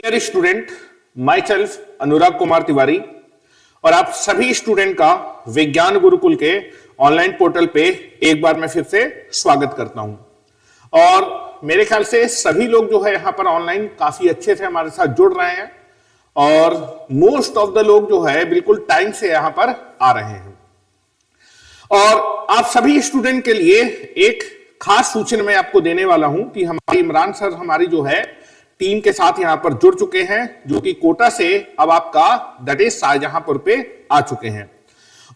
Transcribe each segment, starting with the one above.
Dear student, my self अनुराग कुमार तिवारी और आप सभी स्टूडेंट का विज्ञान गुरुकुल के ऑनलाइन पोर्टल पे एक बार मैं फिर से स्वागत करता हूं। और मेरे ख्याल से सभी लोग जो है यहाँ पर ऑनलाइन काफी अच्छे से हमारे साथ जुड़ रहे हैं और मोस्ट ऑफ द लोग जो है बिल्कुल टाइम से यहाँ पर आ रहे हैं। और आप सभी स्टूडेंट के लिए एक खास सूचना मैं आपको देने वाला हूं कि हमारे इमरान सर हमारी जो है टीम के साथ यहां पर जुड़ चुके हैं, जो कि कोटा से अब आपका दैट इज शाहजहांपुर पे आ चुके हैं।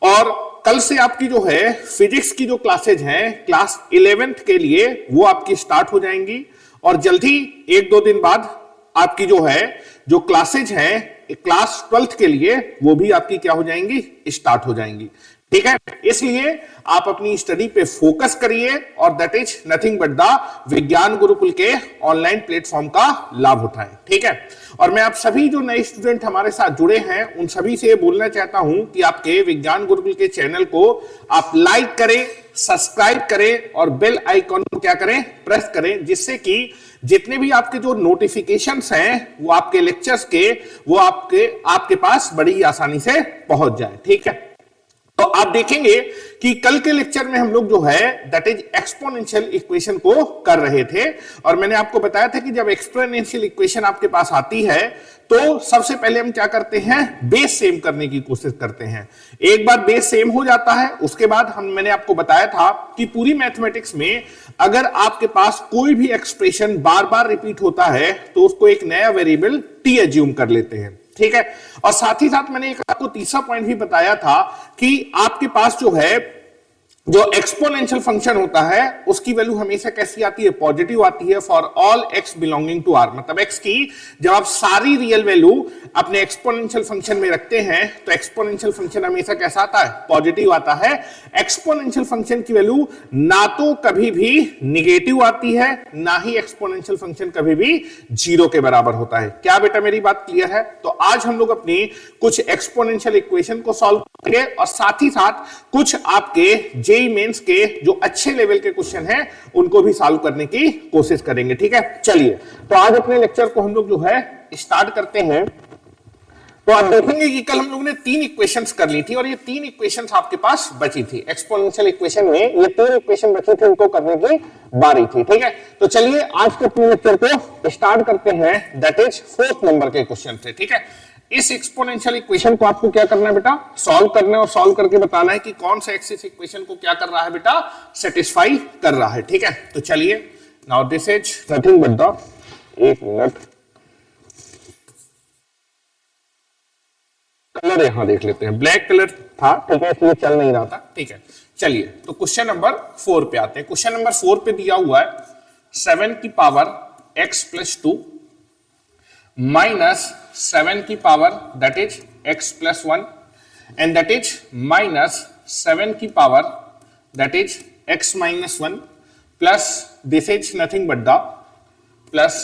और कल से आपकी जो है फिजिक्स की जो क्लासेज हैं क्लास 11th के लिए वो आपकी स्टार्ट हो जाएंगी और जल्दी एक दो दिन बाद आपकी जो है जो क्लासेज हैं क्लास 12th के लिए वो भी आपकी क्या हो जाएंगी, स्टार्ट हो जाएंगी। ठीक है, इसलिए आप अपनी स्टडी पे फोकस करिए और that is nothing but the विज्ञान गुरुकुल के ऑनलाइन प्लेटफॉर्म का लाभ उठाएं। ठीक है, और मैं आप सभी जो नए स्टूडेंट हमारे साथ जुड़े हैं उन सभी से बोलना चाहता हूं कि आपके विज्ञान गुरुकुल के चैनल को आप लाइक करें, सब्सक्राइब करें और बेल आइकॉन को क्या करें, प्रेस करें, जिससे कि जितने भी आपके जो नोटिफिकेशंस हैं वो आपके लेक्चर्स के वो आपके पास बड़ी आसानी से पहुंच जाए। ठीक है, तो आप देखेंगे कि कल के लेक्चर में हम लोग जो है दैट इज एक्सपोनेंशियल इक्वेशन को कर रहे थे और मैंने आपको बताया था कि जब एक्सपोनेंशियल इक्वेशन आपके पास आती है तो सबसे पहले हम क्या करते हैं, बेस सेम करने की कोशिश करते हैं। एक बार बेस सेम हो जाता है उसके बाद मैंने आपको बताया था कि पूरी मैथमेटिक्स में अगर आपके पास कोई भी एक्सप्रेशन बार बार रिपीट होता है तो उसको एक नया वेरिएबल टी एज्यूम कर लेते हैं। ठीक है, और साथ ही साथ मैंने एक आपको तीसरा पॉइंट भी बताया था कि आपके पास जो है जो एक्सपोनेंशियल फंक्शन होता है उसकी वैल्यू हमेशा कैसी आती है, पॉजिटिव आती है for all x belonging to R. मतलब एक्स की जब आप सारी रियल वैल्यू अपने एक्सपोनेंशियल फंक्शन में रखते हैं तो एक्सपोनेंशियल फंक्शन हमेशा कैसा आता है, पॉजिटिव आता है। एक्सपोनेंशियल फंक्शन की वैल्यू ना तो कभी भी निगेटिव आती है ना ही एक्सपोनेंशियल फंक्शन कभी भी जीरो के बराबर होता है। क्या बेटा मेरी बात क्लियर है? तो आज हम लोग अपनी कुछ एक्सपोनेंशियल इक्वेशन को सॉल्व करेंगे और साथ ही साथ कुछ आपके जेईई मेंस के जो अच्छे लेवल के क्वेश्चन हैं उनको भी सॉल्व करने की कोशिश करेंगे। ठीक है, चलिए तो आज अपने लेक्चर को हम लोग जो है स्टार्ट करते हैं। तो आप देखेंगे कि कल हम लोग ने 3 इक्वेशंस कर ली थी और ये 3 इक्वेशंस आपके पास बची थी एक्सपोनेंशियल इक्वेशन में, ये 3 इक्वेशन बची थी, उनको करने की बारी थी। ठीक है, तो चलिए आज के अपने लेक्चर को स्टार्ट करते हैं दैट इज 4th नंबर के क्वेश्चन से। ठीक है, इस एक्सपोनेंशियल इक्वेशन को आपको क्या करना है बेटा, सॉल्व करना है और सॉल्व करके बताना है कि कौन सा एक्स इस इक्वेशन को क्या कर रहा है बेटा, सेटिस्फाई कर रहा है। ठीक है, तो चलिए now this is nothing but the, एक मिनट, कलर यहां देख लेते हैं, ब्लैक कलर था, ठीक है, इसलिए चल नहीं रहा था। ठीक है, चलिए तो क्वेश्चन नंबर 4 पे आते हैं। क्वेश्चन नंबर 4 पे दिया हुआ है 7 की पावर x प्लस 2 माइनस 7 की power that is x plus 1 and that is minus 7 की power that is x minus 1 plus this is nothing but the plus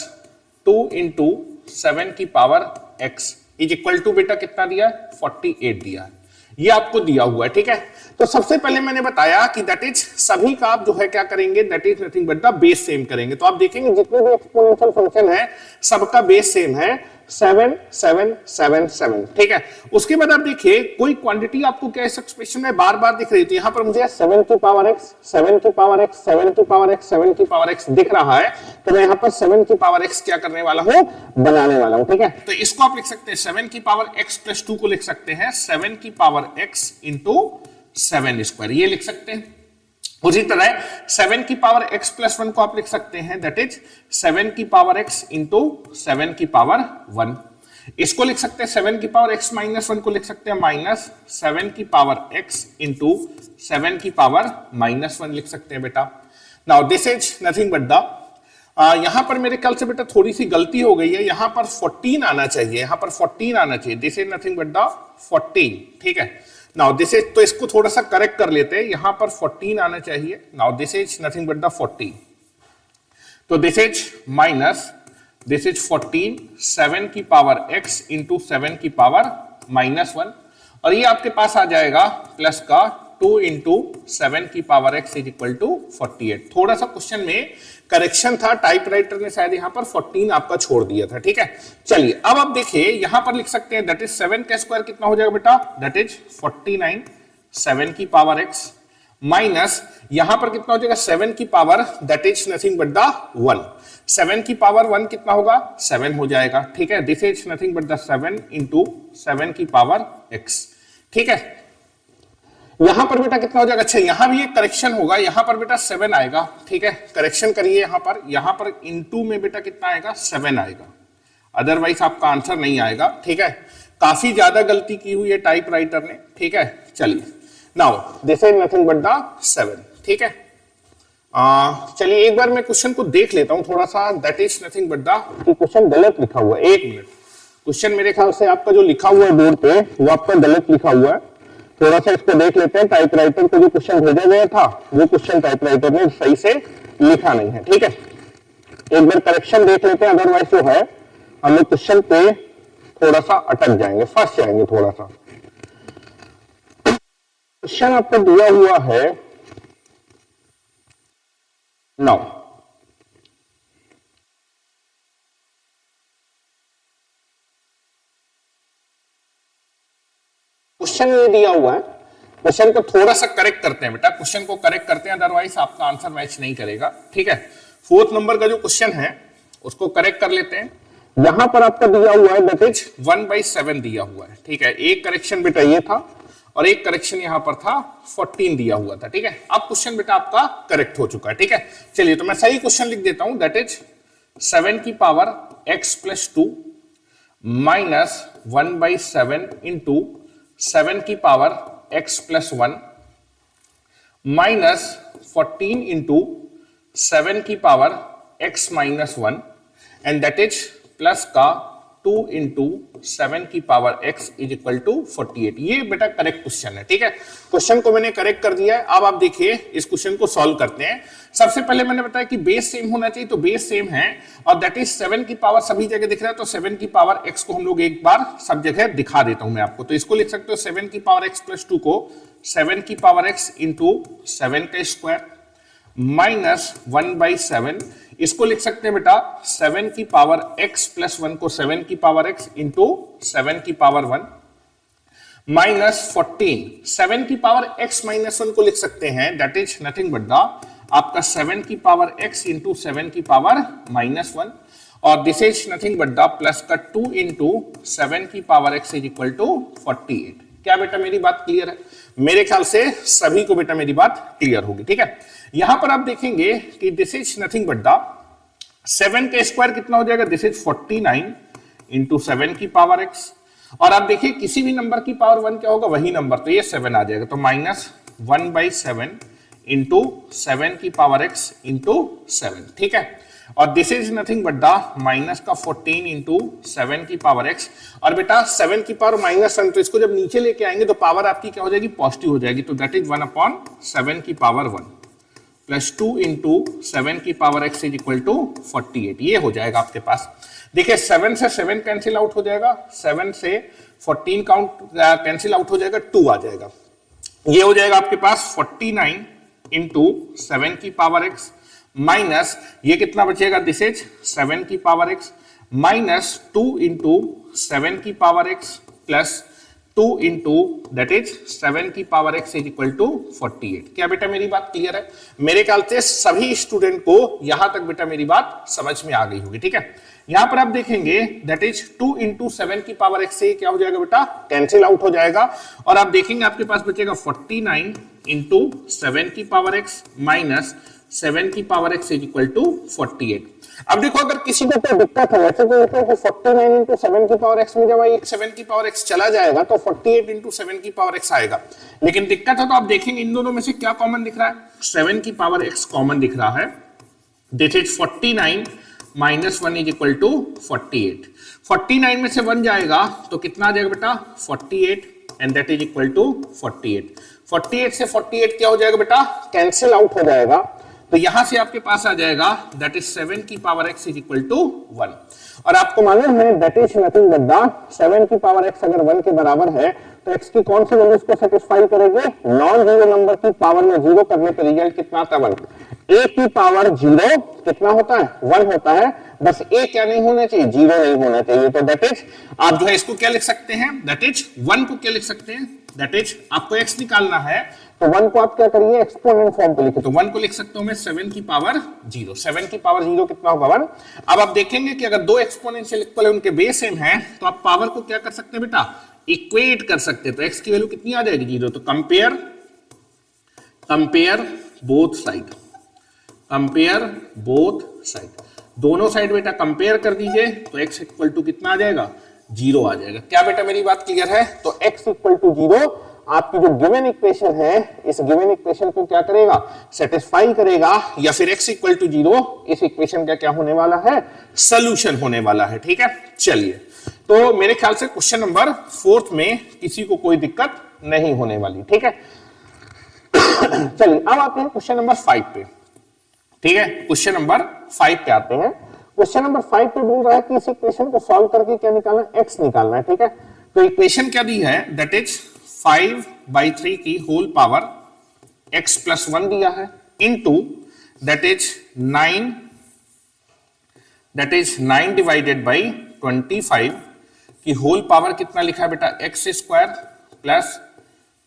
2 into 7 की power x is equal to बेटा कितना दिया है, 48 दिया है, ये आपको दिया हुआ है। ठीक है, तो सबसे पहले मैंने बताया कि दैट इज सभी का आप जो है क्या करेंगे, that is nothing but the base same करेंगे। तो आप देखेंगे जितने भी एक्सपोनेंशियल फंक्शन है सबका बेस सेम है 7 7 7 7। ठीक है, उसके बाद आप देखिए कोई क्वांटिटी आपको क्या इस एक्सप्रेशन में बार बार दिख रही थी, यहां पर मुझे 7 की पावर x 7 की पावर x 7 की पावर x 7 की पावर x दिख रहा है, तो मैं यहां पर 7 की पावर x क्या करने वाला हूं, बनाने वाला हूं। ठीक है, तो इसको आप लिख सकते हैं 7 की पावर x प्लस 2 को लिख सकते हैं 7 की पावर x इंटू 7 स्क्वायर, ये लिख सकते हैं। उसी तरह 7 की पावर x प्लस 1 को आप लिख सकते हैं दैट इज 7 की पावर x इंटू 7 की पावर 1। इसको लिख सकते हैं 7 की पावर x माइनस 1 को लिख सकते हैं माइनस 7 की पावर x इंटू 7 की पावर माइनस 1 लिख सकते हैं बेटा। Now this is nothing but the, यहां पर मेरे ख्याल से बेटा थोड़ी सी गलती हो गई है, यहां पर 14 आना चाहिए, यहां पर 14 आना चाहिए, this is nothing but the 14। ठीक है, नाउ दिस इज, तो इसको थोड़ा सा करेक्ट कर लेते हैं, यहां पर 14 आना चाहिए। Now this is nothing but the 40, तो this is minus this is 14 7 की पावर x इंटू 7 की पावर माइनस 1 और ये आपके पास आ जाएगा प्लस का 2 इंटू 7 की power x is equal to 48। थोड़ा सा क्वेश्चन में करेक्शन था, टाइपराइटर ने शायद यहां पर 14 आपका छोड़ दिया था, ठीक है। चलिए अब आप देखिए यहां पर लिख सकते हैं दैट इज 7 का स्क्वायर कितना हो जाएगा बेटा, दैट इज 49, 7 की पावर x माइनस यहां पर कितना हो जाएगा 7 की power that is nothing but the 1। 7 की पावर 1 कितना होगा, 7 हो जाएगा, ठीक है। This is nothing but the 7 into 7 की पावर x, ठीक है। यहां पर बेटा कितना हो जाएगा, अच्छा यहां भी एक करेक्शन होगा, यहां पर बेटा 7 आएगा, ठीक है। करेक्शन करिए यहां पर इनटू में बेटा कितना आएगा, 7 आएगा, अदरवाइज आपका आंसर नहीं आएगा, ठीक है। काफी ज्यादा गलती की हुई है टाइपराइटर ने, ठीक है। चलिए now this is nothing but the 7, ठीक है। चलिए एक बार मैं क्वेश्चन को देख लेता हूं थोड़ा सा, that is nothing but the, question गलत लिखा हुआ है, एक मिनट। क्वेश्चन मेरे ख्याल से आपका जो लिखा हुआ है बोर्ड पे वो आपका गलत लिखा हुआ है, थोड़ा सा इसको देख लेते हैं। टाइपराइटर को जो क्वेश्चन भेजा गया था वो क्वेश्चन टाइपराइटर ने सही से लिखा नहीं है, ठीक है। एक बार करेक्शन देख लेते हैं, अदरवाइज जो है हम लोग क्वेश्चन पे थोड़ा सा अटक जाएंगे, फंस जाएंगे थोड़ा सा। क्वेश्चन आपको दिया हुआ है नाउ, क्वेश्चन ये दिया हुआ है, क्वेश्चन को थोड़ा सा करेक्ट करते हैं बेटा, क्वेश्चन को करेक्ट करते हैं, अदरवाइज आपका आंसर मैच नहीं करेगा, ठीक है। 4th नंबर का जो क्वेश्चन है उसको करेक्ट कर लेते हैं। यहां पर आपका दिया हुआ है दैट इज 1/7 दिया हुआ है, ठीक है। एक करेक्शन बेटा ये था और एक करेक्शन यहां पर था 14 दिया हुआ था, ठीक है। अब क्वेश्चन बेटा आपका करेक्ट हो चुका है, ठीक है। चलिए तो मैं सही क्वेश्चन लिख देता हूं, दैट इज 7 की power x plus 2 minus 1/7 into 7 की power x plus 1 minus 14 into 7 की power x minus 1 and that is plus का 2 इंटू 7 की power x is equal to 48। ये बेटा करेक्ट क्वेश्चन है, ठीक है। क्वेश्चन को मैंने करेक्ट कर दिया है। अब आप देखिए इस क्वेश्चन को सॉल्व करते हैं। सबसे पहले मैंने बताया कि बेस सेम होना चाहिए, तो बेस सेम है और दैट इज 7 की पावर सभी जगह दिख रहा है, तो 7 की पावर x को हम लोग एक बार सब जगह दिखा देता हूं मैं आपको। तो इसको लिख सकते हो 7 की पावर x प्लस 2 को 7 की पावर x इंटू 7 का स्क्वायर माइनस 1/7, इसको लिख सकते हैं बेटा 7 की पावर x प्लस 1 को 7 की पावर x इंटू 7 की पावर 1 माइनस 14, 7 की पावर x माइनस 1 को लिख सकते हैं that is nothing but the आपका 7 की पावर x इंटू 7 की पावर माइनस 1 और this is nothing but the plus का 2 इंटू 7 की power x is equal to 48। क्या बेटा मेरी बात क्लियर है? मेरे ख्याल से सभी को बेटा मेरी बात क्लियर होगी, ठीक है। यहां पर आप देखेंगे कि this is nothing but the 7 का स्क्वायर कितना हो जाएगा, दिस इज 49 इंटू 7 की पावर x और आप देखिए किसी भी नंबर की पावर 1 क्या होगा, वही नंबर, तो ये 7 आ जाएगा, तो माइनस 1/7 इंटू 7 की पावर x इंटू 7, ठीक है। और this is nothing but the minus का 14 इंटू 7 की पावर x और बेटा 7 की पावर माइनस 1, तो इसको जब नीचे लेके आएंगे तो पावर आपकी क्या हो जाएगी, पॉजिटिव हो जाएगी, तो दैट इज 1/7 की पावर 1 प्लस 2 इंटू 7 की power x is equal to 48। ये हो जाएगा आपके पास। देखिए 7 से 7 कैंसिल आउट हो जाएगा, 7 से 14 काउंट कैंसिल आउट हो जाएगा, 2 आ जाएगा। ये हो जाएगा आपके पास 49 इंटू 7 की पावर x माइनस ये कितना बचेगा, दिस इज 7 की पावर x माइनस 2 इंटू 7 की power x plus 2 into that is 7 की power x is equal to 48। क्या बेटा मेरी बात क्लियर है? मेरे ख्याल से सभी स्टूडेंट को यहां तक बेटा मेरी बात समझ में आ गई होगी, ठीक है। यहां पर आप देखेंगे दैट इज 2 इंटू 7 की पावर x से क्या हो जाएगा बेटा, कैंसिल आउट हो जाएगा और आप देखेंगे आपके पास बचेगा 49 इंटू 7 की पावर x माइनस 7 की power x is equal to 48। अब देखो अगर किसी को कोई दिक्कत है, वैसे तो देखो 49 इंटू 7 की पावर x में जब एक 7 की पावर x चला जाएगा तो 48 इंटू 7 की पावर x आएगा, लेकिन दिक्कत है तो आप देखेंगे इन दोनों में से क्या कॉमन दिख रहा है, 7 की पावर x कॉमन दिख रहा है, this is 49 minus 1 is equal to 48। 49 में से 1 जाएगा तो कितना आ जाएगा बेटा, 48 and that is equal to 48। 48 से 48 क्या हो जाएगा बेटा, कैंसिल आउट हो जाएगा, तो यहां से आपके पास आ जाएगा दैट इज 7 की power x is equal to 1 और आपको मालूम है that is nothing but the 7 की पावर x अगर 1 के बराबर है तो x की कौन सी वैल्यू इसको सेटिस्फाई करेगी? नॉन जीरो नंबर की पावर में जीरो करने पर रिजल्ट कितना आता है? 1। a की पावर जीरो कितना होता है? 1 होता है। बस a क्या नहीं होना चाहिए? जीरो नहीं होना चाहिए। तो दैट इज आप जो है इसको क्या लिख सकते हैं? दैट इज 1 को क्या लिख सकते हैं? दैट इज आपको x निकालना है तो 1 को आप क्या करिए? एक्सपोनेंट फॉर्म पे लिखिए। तो 1 को लिख सकता हूं मैं 7 की पावर 0। 7 की पावर 0 कितना होगा? 1। अब आप देखेंगे कि अगर दो एक्सपोनेंशियल इक्वल है, उनके बेस सेम है, तो आप पावर को क्या कर सकते हैं बेटा? इक्वेट कर सकते हैं। तो x की वैल्यू कितनी आ जाएगी? 0। तो compare both side, compare both side, दोनों साइड बेटा कंपेयर कर दीजिए तो x इक्वल टू कितना आ जाएगा? 0 आ जाएगा। क्या बेटा मेरी बात क्लियर है? तो x इक्वल टू 0 आपकी जो गिवन इक्वेशन है, इस गिवन इक्वेशन को क्या करेगा? सेटिस्फाई करेगा, या फिर x इक्वल टू 0 इस इक्वेशन का क्या होने वाला है? सॉल्यूशन होने वाला है। ठीक है, चलिए, तो मेरे ख्याल से क्वेश्चन नंबर 4 में किसी को कोई दिक्कत नहीं होने वाली। ठीक है, चलिए अब आते हैं क्वेश्चन नंबर 5 पे। ठीक है, क्वेश्चन नंबर 5 पे आते हैं। क्वेश्चन नंबर 5 पे बोल रहा है कि इस इक्वेशन को सॉल्व करके क्या निकालना है? x निकालना है। ठीक है, तो इक्वेशन क्या दी है? दैट इज 5/3 की होल पावर x प्लस 1 दिया है, into that is 9 divided by 25 की होल पावर कितना लिखा है बेटा? x square plus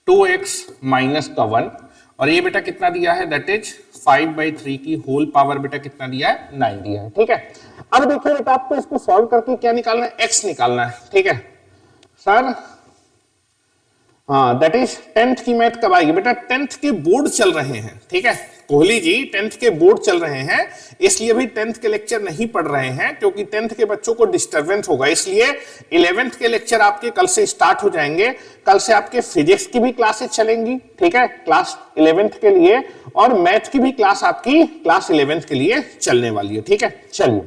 2x minus का 1, और ये बेटा कितना दिया है? दैट इज 5/3 की होल पावर बेटा कितना दिया है? 9 दिया है। ठीक है, अब देखिए बेटा आपको इसको सॉल्व करके क्या निकालना है? x निकालना है। ठीक है सर, हाँ, दैट इज 10th की मैथ कब आएगी बेटा? 10th के बोर्ड चल रहे हैं। ठीक है, कोहली जी 10th के बोर्ड चल रहे हैं, इसलिए भी 10th के लेक्चर नहीं पढ़ रहे हैं, क्योंकि 10th के बच्चों को डिस्टरबेंस होगा, इसलिए 11th के लेक्चर आपके कल से स्टार्ट हो जाएंगे। कल से आपके फिजिक्स की भी क्लासेस चलेंगी, ठीक है, क्लास 11th के लिए, और मैथ की भी क्लास आपकी क्लास 11th के लिए चलने वाली है। ठीक है, चलिए,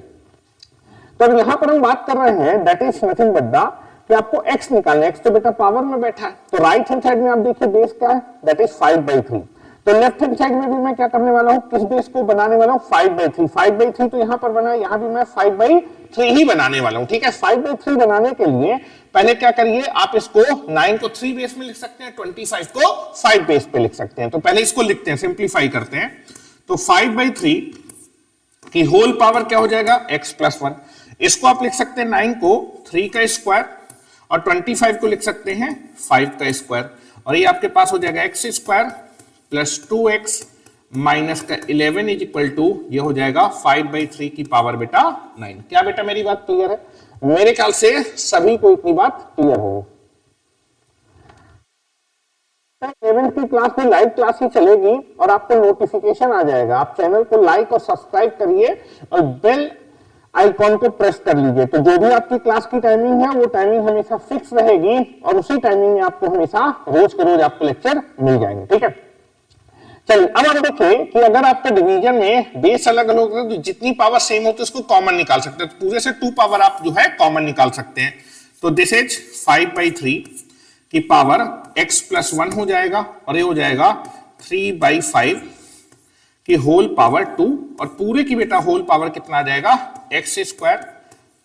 तो अब यहां पर हम बात कर रहे हैं that is nothing but the कि आपको x निकालना है। x तो बेटा पावर में बैठा है, तो राइट हैंड साइड में आप देखिए बेस क्या है? That is 5/3। तो लेफ्ट हैंड साइड में भी मैं क्या करने वाला हूं? किस बेस को बनाने वाला हूं? 5/3। 5/3 तो यहां पर बना है, यहां भी मैं 5/3 ही बनाने वाला हूं। ठीक है, 5/3 बनाने के लिए पहले क्या करिए, आप इसको 9 को 3 बेस में लिख सकते हैं, 25 को 5 बेस पे लिख सकते हैं। तो पहले इसको लिखते हैं, सिंप्लीफाई करते हैं। तो 5/3 की होल पावर क्या हो जाएगा? x plus 1। इसको आप लिख सकते हैं 9 को 3 का स्क्वायर, और 25 को लिख सकते हैं 5 का स्क्वायर, और ये आपके पास हो जाएगा x square plus 2x minus का 11 इज इक्वल टू, ये हो जाएगा 5/3 की पावर बेटा 9। क्या बेटा मेरी बात क्लियर है? मेरे ख्याल से सभी को इतनी बात क्लियर होगी। 11th की क्लास में लाइव क्लास ही चलेगी और आपको नोटिफिकेशन आ जाएगा। आप चैनल को लाइक और सब्सक्राइब करिए और बेल आइकॉन को प्रेस कर लीजिए, तो जो भी आपकी क्लास की टाइमिंग है वो टाइमिंग हमेशा फिक्स रहेगी, और उसी टाइमिंग में आपको हमेशा रोज के रोज आपको लेक्चर मिल जाएंगे। ठीक है, चलिए अब हम देखें कि अगर आपका डिवीजन में बेस अलग अलग होता है तो जितनी पावर सेम होती है उसको कॉमन निकाल सकते हैं। तो पूरे से 2 पावर आप जो है कॉमन निकाल सकते हैं। तो दिस इज 5/3 की पावर x प्लस 1 हो जाएगा, और ये हो जाएगा 3/5 की होल पावर 2, और पूरे की बेटा होल पावर कितना आ जाएगा? x square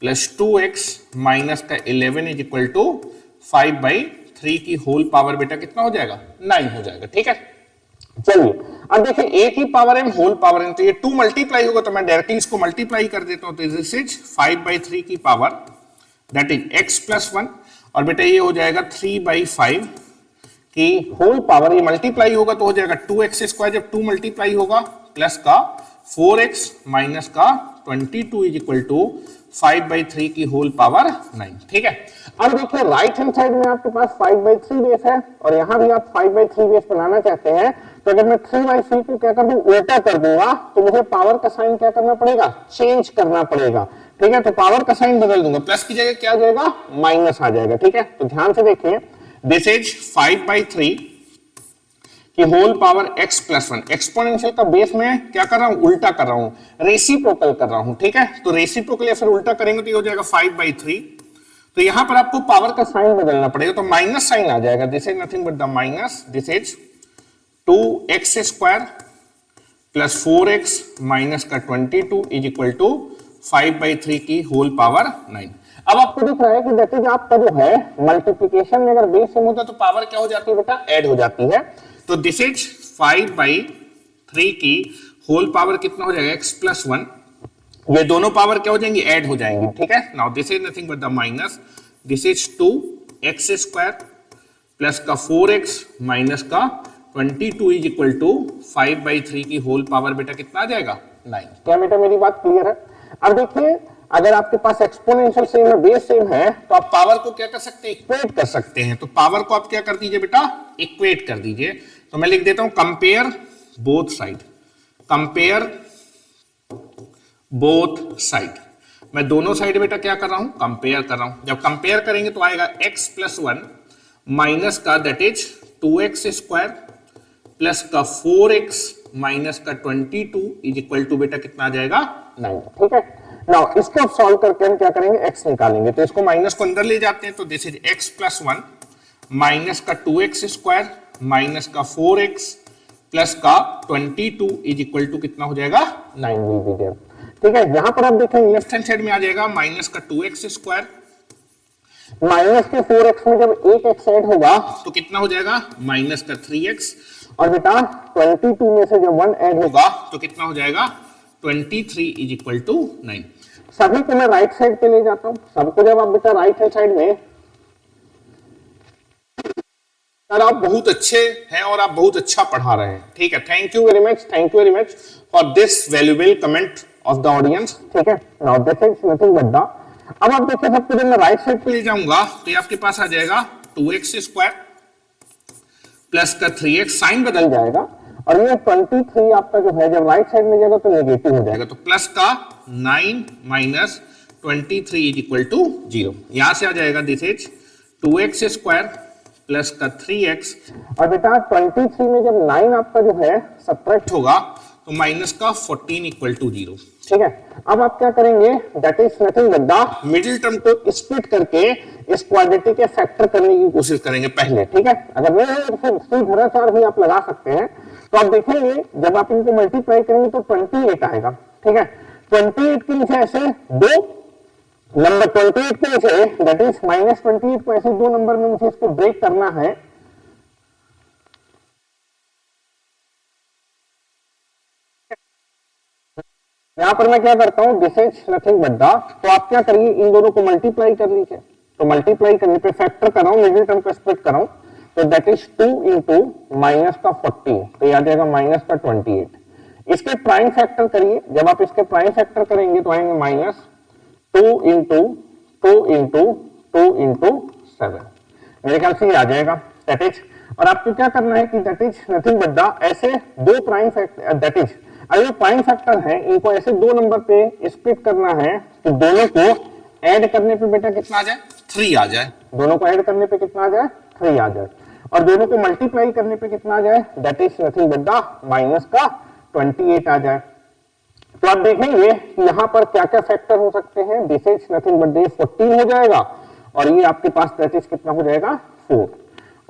plus 2x minus का 11 इज इक्वल टू 5/3 की होल पावर बेटा कितना हो जाएगा? 9 हो जाएगा। ठीक है, चलिए अब देखिए a की power m whole power n, तो ये 2 मल्टीप्लाई होगा, तो मैं डायरेक्टली इसको मल्टीप्लाई कर देता हूं। तो दिस इज 5/3 की power that is x plus 1, और बेटा ये हो जाएगा 3/5 की होल पावर, ये मल्टीप्लाई होगा तो हो जाएगा 2x स्क्वायर, जब 2 मल्टीप्लाई होगा प्लस का 4x माइनस का 22 इज इक्वल टू 5/3 की होल पावर 9। ठीक है, अब देखिए राइट हैंड साइड में आपके पास 5/3 बेस है, और यहां भी आप 5/3 बेस बनाना चाहते हैं, तो अगर मैं 3/3 को क्या कर दूं? उल्टा कर दूंगा, तो मुझे पावर का साइन क्या करना पड़ेगा? चेंज करना पड़ेगा। ठीक है, तो पावर का साइन बदल दूंगा, प्लस की जगह क्या आ जाएगा? माइनस आ जाएगा। ठीक है, तो ध्यान से देखिए, दिस इज 5/3 की whole power x plus 1। Exponential का बेस में क्या कर रहा हूं? उल्टा कर रहा हूं, रेसिप्रोकल कर रहा हूं। ठीक है, तो रेसिप्रोकल या फिर उल्टा करेंगे तो ये हो जाएगा 5/3। तो यहां पर आपको पावर का साइन बदलना पड़ेगा, तो माइनस साइन आ जाएगा। This is nothing but the minus, this is 2x square plus 4x minus का 22 इज इक्वल टू 5/3 की होल पावर 9। अब आपको दिख रहा है कि दैट इज आपका जो है मल्टीप्लिकेशन में अगर बेस सेम होता तो पावर क्या हो जाती है बेटा, ऐड हो जाती है। तो दिस इज 5/3 की होल पावर कितना हो जाएगा, x + 1। ये दोनों पावर क्या हो जाएंगी, ऐड हो जाएंगी, ठीक है। Now this is nothing but the minus, this is 2x² plus का 4x माइनस का 22 इज इक्वल टू 5/3 की होल पावर बेटा कितना आ जाएगा, 9। क्या बेटा मेरी बात क्लियर है? अब देखिए अगर आपके पास एक्सपोनेंशियल सेम है, बेस सेम है, तो आप पावर को क्या कर सकते हैं, इक्वेट कर सकते हैं। तो पावर को आप क्या कर दीजिए बेटा, इक्वेट कर दीजिए। तो मैं लिख देता हूं compare both side, compare both side. मैं दोनों साइड बेटा क्या कर रहा हूं, कंपेयर कर रहा हूं। जब कंपेयर करेंगे तो आएगा x + 1 माइनस का दैट इज 2x² प्लस का 4x माइनस का 22 इज इक्वल टू बेटा कितना आ जाएगा, 9, ठीक है। नाउ इसको सॉल्व करके हम क्या करेंगे, x निकालेंगे। तो इसको माइनस को अंदर ले जाते हैं, तो दिस इज x + 1 माइनस का 2x² माइनस का 4x प्लस का 22 इज इक्वल टू कितना हो जाएगा, 9 विल बी देयर, ठीक है। यहां पर आप देखेंगे लेफ्ट हैंड साइड में आ जाएगा माइनस का 2x² माइनस के 4x में जब एक x ऐड होगा तो कितना हो जाएगा, माइनस का 3x, और बेटा 22 में से जब 1 ऐड होगा होगा तो कितना हो जाएगा, 23 इज इक्वल टू 9। सभी को मैं राइट साइड पे ले जाता हूं। सबको जब आप बेटा राइट हैंड साइड में, सर आप बहुत अच्छे हैं और आप बहुत अच्छा पढ़ा रहे हैं, ठीक है। Thank you very much for this valuable comment of the audience, ठीक है। Now this is nothing but the, अब आप देखिए सबको जब मैं राइट साइड पे ले जाऊंगा तो ये आपके पास आ जाएगा 2x² प्लस का 3x, साइन बदल जाएगा, और ये 23 आपका जो है जब राइट साइड में जाएगा तो नेगेटिव हो जाएगा। तो प्लस का 9 माइनस 23 इज इक्वल टू 0। यहां से आ जाएगा दिस इज 2x² प्लस का 3x, और बेटा 23 में जब 9 आपका जो है सब्ट्रैक्ट होगा तो माइनस का 14 इक्वल टू 0, ठीक है। अब आप क्या करेंगे, that is nothing but the middle term को स्प्लिट करके इस क्वाड्रेटिक के फैक्टर करने की कोशिश करेंगे पहले, ठीक है। अगर नहीं है तो फिर C-4 भी आप लगा सकते हैं। तो आप देखेंगे जब आप इनको मल्टीप्लाई करेंगे तो 28 आएगा, ठीक है। 28 के नीचे ऐसे दो नंबर, 28 के नीचे दैट इज -28 को ऐसे दो नंबर में मुझे इसको ब्रेक करना है। यहां पर मैं क्या करता हूं, this is nothing but the, तो आप क्या करिए इन दोनों को मल्टीप्लाई कर लीजिए। तो मल्टीप्लाई करने पे फैक्टर कर रहा हूं, मिडिल टर्म को स्प्लिट कर रहा हूं, तो दैट इज 2 इंटू माइनस का 14, तो ये आ जाएगा माइनस का 28। इसके प्राइम फैक्टर करिए, जब आप इसके प्राइम फैक्टर करेंगे तो आएंगे माइनस 2 इंटू 2 इंटू 2 इंटू 7, मेरे ख्याल से ये आ जाएगा दैट इज। और आपको क्या करना है कि that is nothing but the, ऐसे दो प्राइम फैक्टर दैट इज अगर प्राइम फैक्टर है इनको ऐसे दो नंबर पे स्प्लिट करना है, तो दोनों को ऐड करने पे बेटा कितना आ जाए, 3 आ जाए। दोनों को ऐड करने पे कितना आ जाए, 3 आ जाए, और दोनों को मल्टीप्लाई करने पे कितना आ जाए, that is nothing but the minus का 28 आ जाए। तो आप देखेंगे यहां पर क्या क्या फैक्टर हो सकते हैं, this is nothing but the 14 हो जाएगा, और ये आपके पास दैट इज कितना हो जाएगा, 4,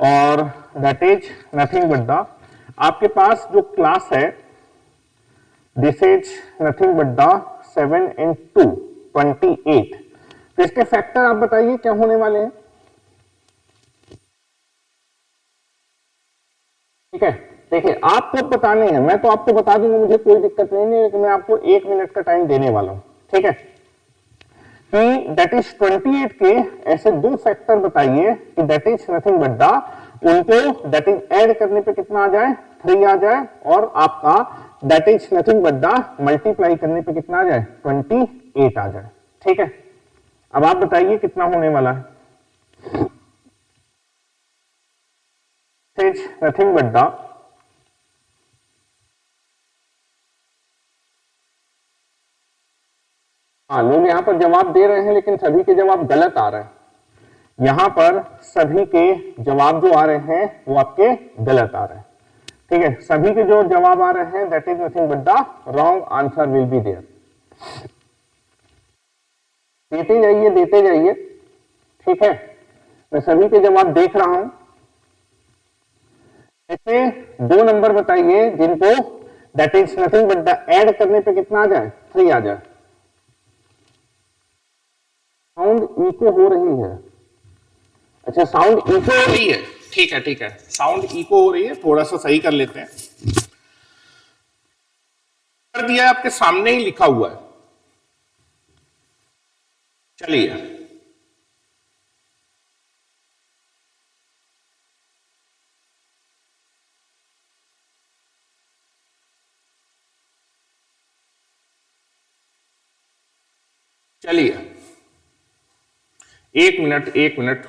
और that is nothing but the आपके पास जो क्लास है this is nothing but the 7 and 2 28। तो इसके फैक्टर आप बताइए क्या होने वाले हैं, ठीक है। देखिए आपको बताने हैं, मैं तो आपको बता दूंगा, मुझे कोई दिक्कत नहीं है, लेकिन मैं आपको 1 मिनट का टाइम देने वाला हूं, ठीक है। कि दैट इज 28 के ऐसे दो फैक्टर बताइए कि that is nothing but the, उनको दैट इज ऐड करने पे कितना आ जाए, 3 आ जाए, और आपका that is nothing but the multiply करने पे कितना आ जाए, 28 आ जाए, ठीक है। अब आप बताइए कितना होने वाला है, इज नथिंग बट द लोग यहां पर जवाब दे रहे हैं लेकिन सभी के जवाब गलत आ रहे हैं। यहां पर सभी के जवाब जो आ रहे हैं वो आपके गलत आ रहे हैं, ठीक है। सभी के जो जवाब आ रहे हैं that is nothing but the wrong answer will be there. देते जाइए, ठीक है। मैं सभी के जवाब देख रहा हूं। ऐसे दो नंबर बताइए जिनको that is nothing but the add करने पे कितना आ जाए, 3 आ जाए। इको हो रही है। अच्छा, साउंड इको हो रही है, ठीक है ठीक है, साउंड इको हो रही है, थोड़ा सा सही कर लेते हैं। कर दिया, आपके सामने ही लिखा हुआ है। चलिए, चलिए, एक मिनट एक मिनट।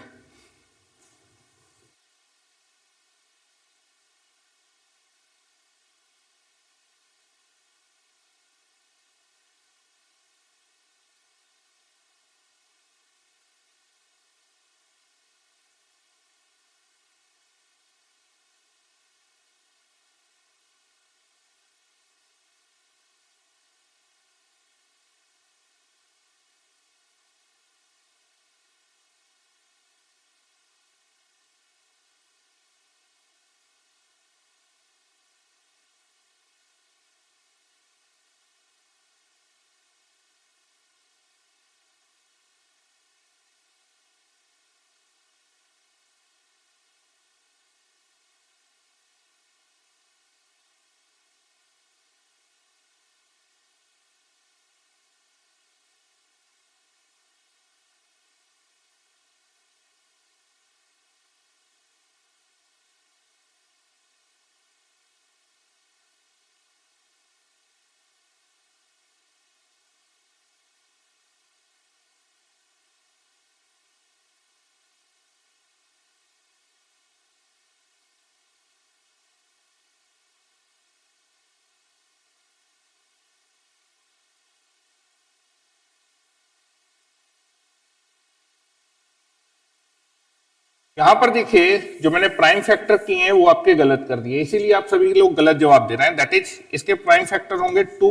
यहां पर देखिए, जो मैंने प्राइम फैक्टर किए हैं वो आपके गलत कर दिए, इसीलिए आप सभी लोग गलत जवाब दे रहे हैं। दैट इज, इसके प्राइम फैक्टर होंगे 2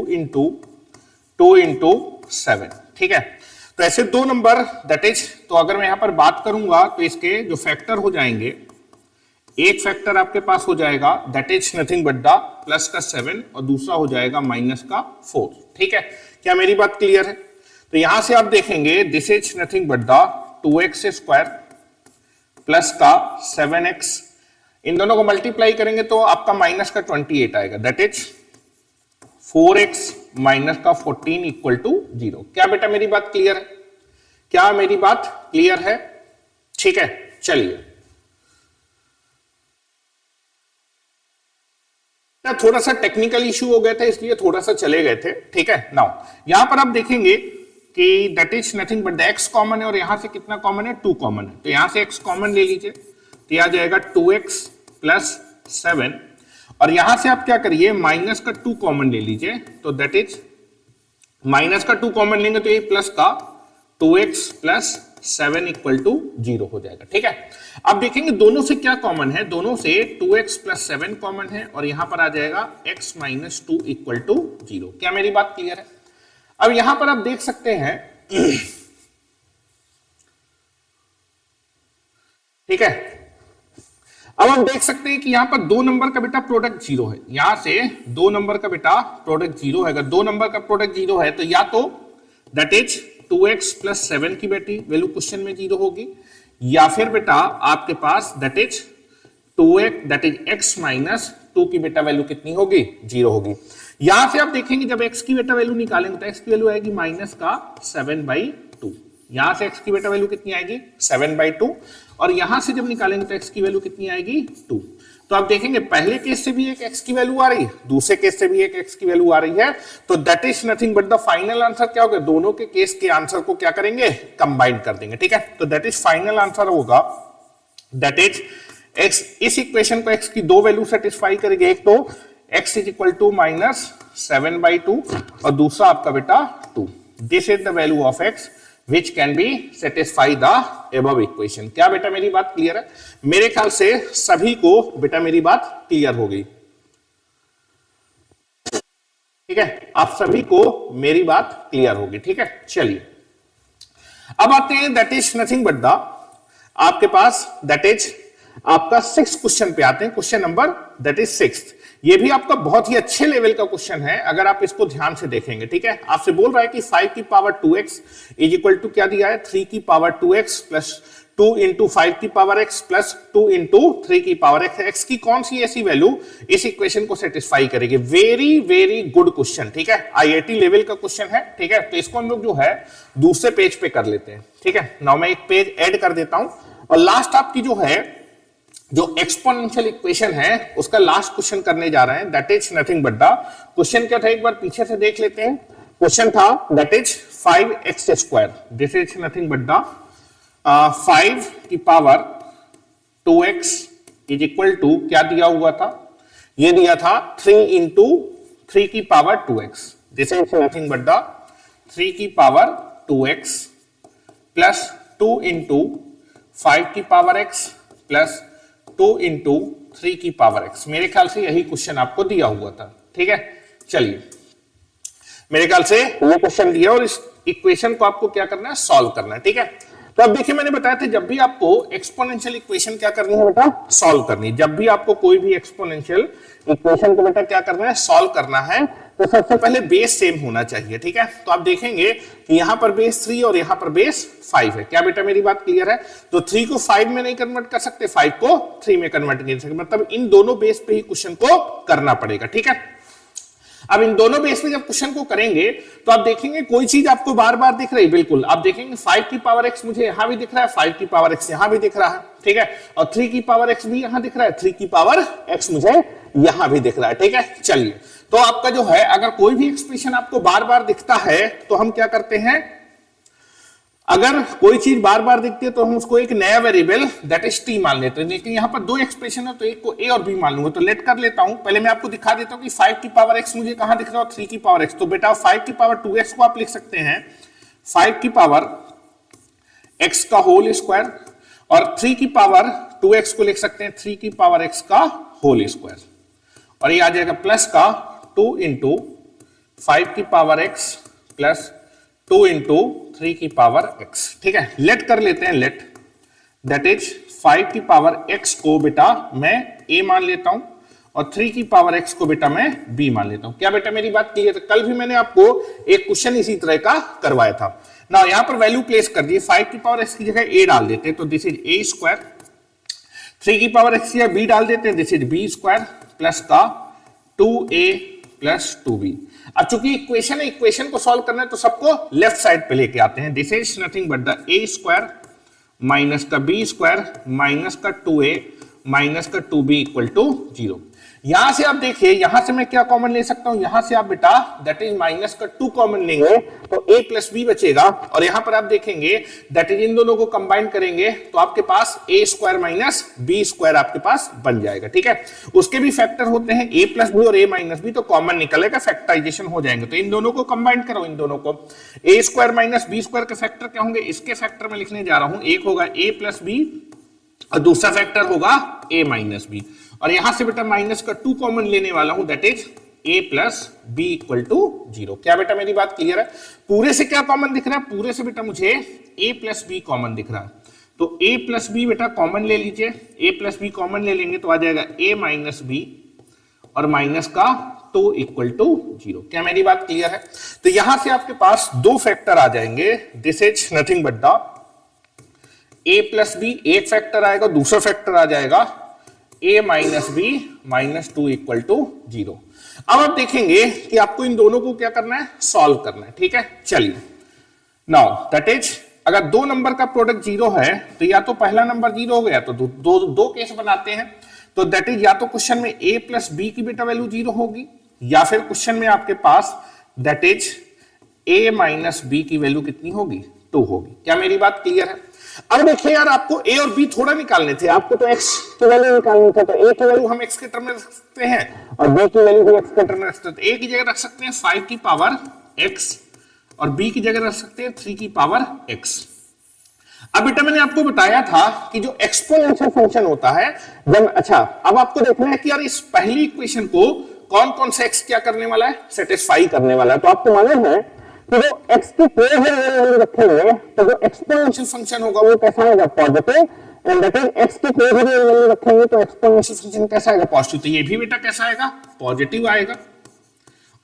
into 7, ठीक है। तो ऐसे दो नंबर, दैट इज, तो अगर मैं यहां पर बात करूंगा तो इसके जो फैक्टर हो जाएंगे, एक फैक्टर आपके पास हो जाएगा that is nothing but the plus का 7 और दूसरा हो जाएगा माइनस का 4, ठीक है। क्या मेरी बात क्लियर है? तो यहां से आप देखेंगे this is nothing but the 2x square plus का 7x, इन दोनों को मल्टीप्लाई करेंगे तो आपका माइनस का 28 आएगा, दैट इज 4x माइनस का 14 इक्वल टू 0। क्या बेटा मेरी बात क्लियर है? क्या मेरी बात क्लियर है? ठीक है, चलिए। थोड़ा सा टेक्निकल इश्यू हो गए थे इसलिए थोड़ा सा चले गए थे, ठीक है। नाउ यहां पर आप देखेंगे कि that is nothing but the x common है और यहां से कितना कॉमन है? 2 कॉमन है, तो यहां से x कॉमन ले लीजिए, तो यह आ जाएगा 2x प्लस 7 और यहां से आप क्या करिए, माइनस का 2 कॉमन ले लीजिए, तो दैट इज माइनस का 2 कॉमन लेंगे तो ये प्लस का 2x प्लस 7 इक्वल टू 0 हो जाएगा, ठीक है। अब देखेंगे दोनों से क्या कॉमन है, दोनों से 2x प्लस 7 कॉमन है और यहां पर आ जाएगा x माइनस 2 इक्वल टू 0। क्या मेरी बात क्लियर है? अब यहां पर आप देख सकते हैं, ठीक है, अब हम देख सकते हैं कि यहां पर 2 नंबर का बेटा प्रोडक्ट 0 है, यहां से 2 नंबर का बेटा प्रोडक्ट 0 है। अगर 2 नंबर का प्रोडक्ट 0 है तो या तो दैट इज 2x प्लस 7 की बेटी वैल्यू क्वेश्चन में 0 होगी, या फिर बेटा आपके पास that is 2x that is x minus 2 की बेटा वैल्यू कितनी होगी? 0 होगी। यहां से आप देखेंगे जब x की बेटा वैल्यू निकालेंगे तो x की वैल्यू आएगी माइनस का 7/2। यहां से x की बेटा वैल्यू कितनी आएगी? 7/2 और यहां से जब निकालेंगे तो x की वैल्यू कितनी आएगी? 2। तो आप देखेंगे पहले केस से भी एक x की वैल्यू आ रही है, दूसरे केस से भी एक x की वैल्यू आ रही है, तो that is nothing but the final answer क्या होगा? दोनों के केस के आंसर को क्या करेंगे? कंबाइन कर देंगे, ठीक है। तो दैट इज फाइनल आंसर होगा दैट इज x, इस इक्वेशन को x की दो वैल्यू सेटिस्फाई करेंगे, एक तो x is equal to minus 7/2 और दूसरा आपका बेटा 2। This is the value of x which can be satisfy the above equation। क्या बेटा मेरी बात क्लियर है? मेरे ख्याल से सभी को बेटा मेरी बात क्लियर हो गई, ठीक है, आप सभी को मेरी बात क्लियर होगी, ठीक है। चलिए अब आते हैं that is nothing but the आपके पास दैट इज आपका 6th क्वेश्चन पे आते हैं, question number that is 6th। ये भी आपका बहुत ही अच्छे लेवल का क्वेश्चन है अगर आप इसको ध्यान से देखेंगे। ठीक है, आपसे बोल रहा है कि 5 की power 2x is equal to क्या दिया है 3 की पावर 2x प्लस 2 इंटू 5 की पावर x प्लस 2 इंटू 3 की पावर x। x की कौन सी ऐसी वैल्यू इस इक्वेशन को सेटिस्फाई करेगी? Very very good question. ठीक है, आईआईटी लेवल का क्वेश्चन है। ठीक है, तो इसको हम लोग जो है दूसरे पेज पे कर लेते हैं। ठीक है, नाउ मैं एक पेज ऐड कर देता हूं और लास्ट आपकी जो है जो एक्सपोनेंशियल इक्वेशन है उसका लास्ट क्वेश्चन करने जा रहे हैं। That is nothing but the question क्या था, एक बार पीछे से देख लेते हैं। क्वेश्चन था that is 5x square, this is nothing but the 5 की power 2x is equal to क्या दिया हुआ था, ये दिया था 3 इंटू 3 की power 2x, this is nothing but the 3 की पावर 2x प्लस 2 इंटू 5 की पावर x प्लस 2 इंटू 3 की पावर x। मेरे ख्याल से यही क्वेश्चन आपको दिया हुआ था। ठीक है, चलिए मेरे ख्याल से ये क्वेश्चन दिया और इस इक्वेशन को आपको क्या करना है, सॉल्व करना है। ठीक है, तो अब देखिए मैंने बताया था जब भी आपको एक्सपोनेंशियल इक्वेशन क्या करनी है बेटा, सॉल्व करनी है। जब भी आपको कोई भी एक्सपोनेंशियल इक्वेशन को बेटा क्या करना है, सॉल्व करना है, तो सबसे पहले बेस सेम होना चाहिए। ठीक है, तो आप देखेंगे कि यहां पर बेस 3 और यहां पर बेस 5 है। क्या बेटा मेरी बात क्लियर है? तो 3 को 5 में नहीं कन्वर्ट कर सकते, 5 को 3 में कन्वर्ट नहीं कर सकते, मतलब इन दोनों बेस पे ही क्वेश्चन को करना पड़ेगा। ठीक है, अब इन दोनों बेस पे जब क्वेश्चन को करेंगे तो आप देखेंगे कोई चीज आपको बार बार दिख रही है, बिल्कुल आप देखेंगे 5 की पावर x मुझे यहां भी दिख रहा है, 5 की पावर x यहां भी दिख रहा है। ठीक है, और 3 की पावर x भी यहां दिख रहा है, 3 की पावर x मुझे यहां भी दिख रहा है। ठीक है, चलिए तो आपका जो है अगर कोई भी एक्सप्रेशन आपको बार बार दिखता है तो हम क्या करते हैं, अगर कोई चीज बार बार दिखती है तो हम उसको एक नया वेरिएबल दैट इज टी मान लेते हैं। लेकिन यहां पर दो एक्सप्रेशन है तो एक को ए और बी मान लूंगा, तो लेट कर लेता हूं। पहले मैं आपको दिखा देता हूं कि 5 की पावर x मुझे कहां दिख रहा है, 3 की पावर x। तो बेटा 5 की पावर 2x को आप लिख सकते हैं 5 की पावर x का होल स्क्वायर, और 3 की पावर 2x को लिख सकते हैं 3 की पावर x का होल स्क्वायर, और ये आ जाएगा प्लस का 2 इंटू 5 की पावर x प्लस 2 इंटू 3 की पावर x। ठीक है, लेट कर लेते हैं, लेट दैट इज 5 की पावर x को बेटा मैं a मान लेता हूं और 3 की पावर x को बेटा मैं b मान लेता हूं। क्या बेटा मेरी बात क्लियर है? कल भी मैंने आपको एक क्वेश्चन इसी तरह का करवाया था ना। यहां पर वैल्यू प्लेस कर दिए, 5 की पावर x की जगह a डाल देते हैं तो दिस इज a स्क्वायर, 3 की पावर x की जगह b डाल देते हैं, this is b square plus का 2a प्लस 2b। अब चूंकि इक्वेशन है, इक्वेशन को सॉल्व करना है तो सबको लेफ्ट साइड पे लेके आते हैं। This is nothing but the a square minus का b स्क्वायर माइनस का 2a माइनस का 2b इक्वल टू 0। यहां से आप देखिए, यहां से मैं क्या कॉमन ले सकता हूं, यहां से आप बेटा दैट इज माइनस का 2 कॉमन लेंगे तो a प्लस b बचेगा, और यहां पर आप देखेंगे दैट इज इन दोनों को कंबाइन करेंगे तो आपके पास a square minus b square आपके पास बन जाएगा। ठीक है, उसके भी फैक्टर होते हैं a प्लस बी और a माइनस बी, तो कॉमन निकलेगा, फैक्टराइजेशन हो जाएंगे। तो इन दोनों को कंबाइन करो, इन दोनों को a square minus b square के फैक्टर क्या होंगे, इसके फैक्टर में लिखने जा रहा हूं, एक होगा a प्लस b और दूसरा फैक्टर होगा a माइनस बी, और यहां से बेटा माइनस का 2 कॉमन लेने वाला हूं that is a plus b equal to 0। क्या बेटा मेरी बात क्लियर है? पूरे से क्या कॉमन दिख रहा है, पूरे से बेटा मुझे a प्लस बी कॉमन दिख रहा है, तो a प्लस बी बेटा कॉमन ले लीजिए, a प्लस बी कॉमन ले लेंगे तो आ जाएगा a माइनस बी और माइनस का 2 इक्वल टू 0। क्या मेरी बात क्लियर है? तो यहां से आपके पास दो फैक्टर आ जाएंगे, this is nothing but the a plus b, एक फैक्टर आएगा, दूसरा फैक्टर आ जाएगा a minus b minus 2 equal to 0। अब आप देखेंगे कि आपको इन दोनों को क्या करना है, सॉल्व करना है। ठीक है, चलिए नाउ दैट इज अगर दो नंबर का प्रोडक्ट 0 है तो या तो पहला नंबर 0 हो गया, तो दो केस बनाते हैं, तो दैट इज या तो क्वेश्चन में a प्लस बी की बेटा वैल्यू 0 होगी, या फिर क्वेश्चन में आपके पास that is a minus b की वैल्यू कितनी होगी, 2 होगी। क्या मेरी बात क्लियर है? अब देखिए यार, आपको a और b थोड़ा निकालने थे, आपको तो x की वैल्यू निकालनी थी, तो a की वैल्यू हम x के टर्म में रख सकते हैं और b की वैल्यू भी x के टर्म में रख सकते हैं। a की जगह रख सकते हैं 5 की पावर x और b की जगह रख सकते हैं 3 की पावर x। अब बेटा मैंने आपको बताया था कि जो एक्सपोनेंशियल फंक्शन होता है जब, अच्छा अब आपको देखना है कि यार इस पहली इक्वेशन को कौन कौन सा x क्या करने वाला है, सेटिस्फाई करने वाला है। तो आपको मालूम है कि जो x की कोई भी वैल्यू रखेंगे तो जो एक्सपोनेंशियल फंक्शन होगा वो कैसा होगा, positive and that is x की कोई भी वैल्यू रखेंगे तो एक्सपोनेंशियल फंक्शन कैसा आएगा, पॉजिटिव। तो ये भी बेटा कैसा आएगा, पॉजिटिव आएगा,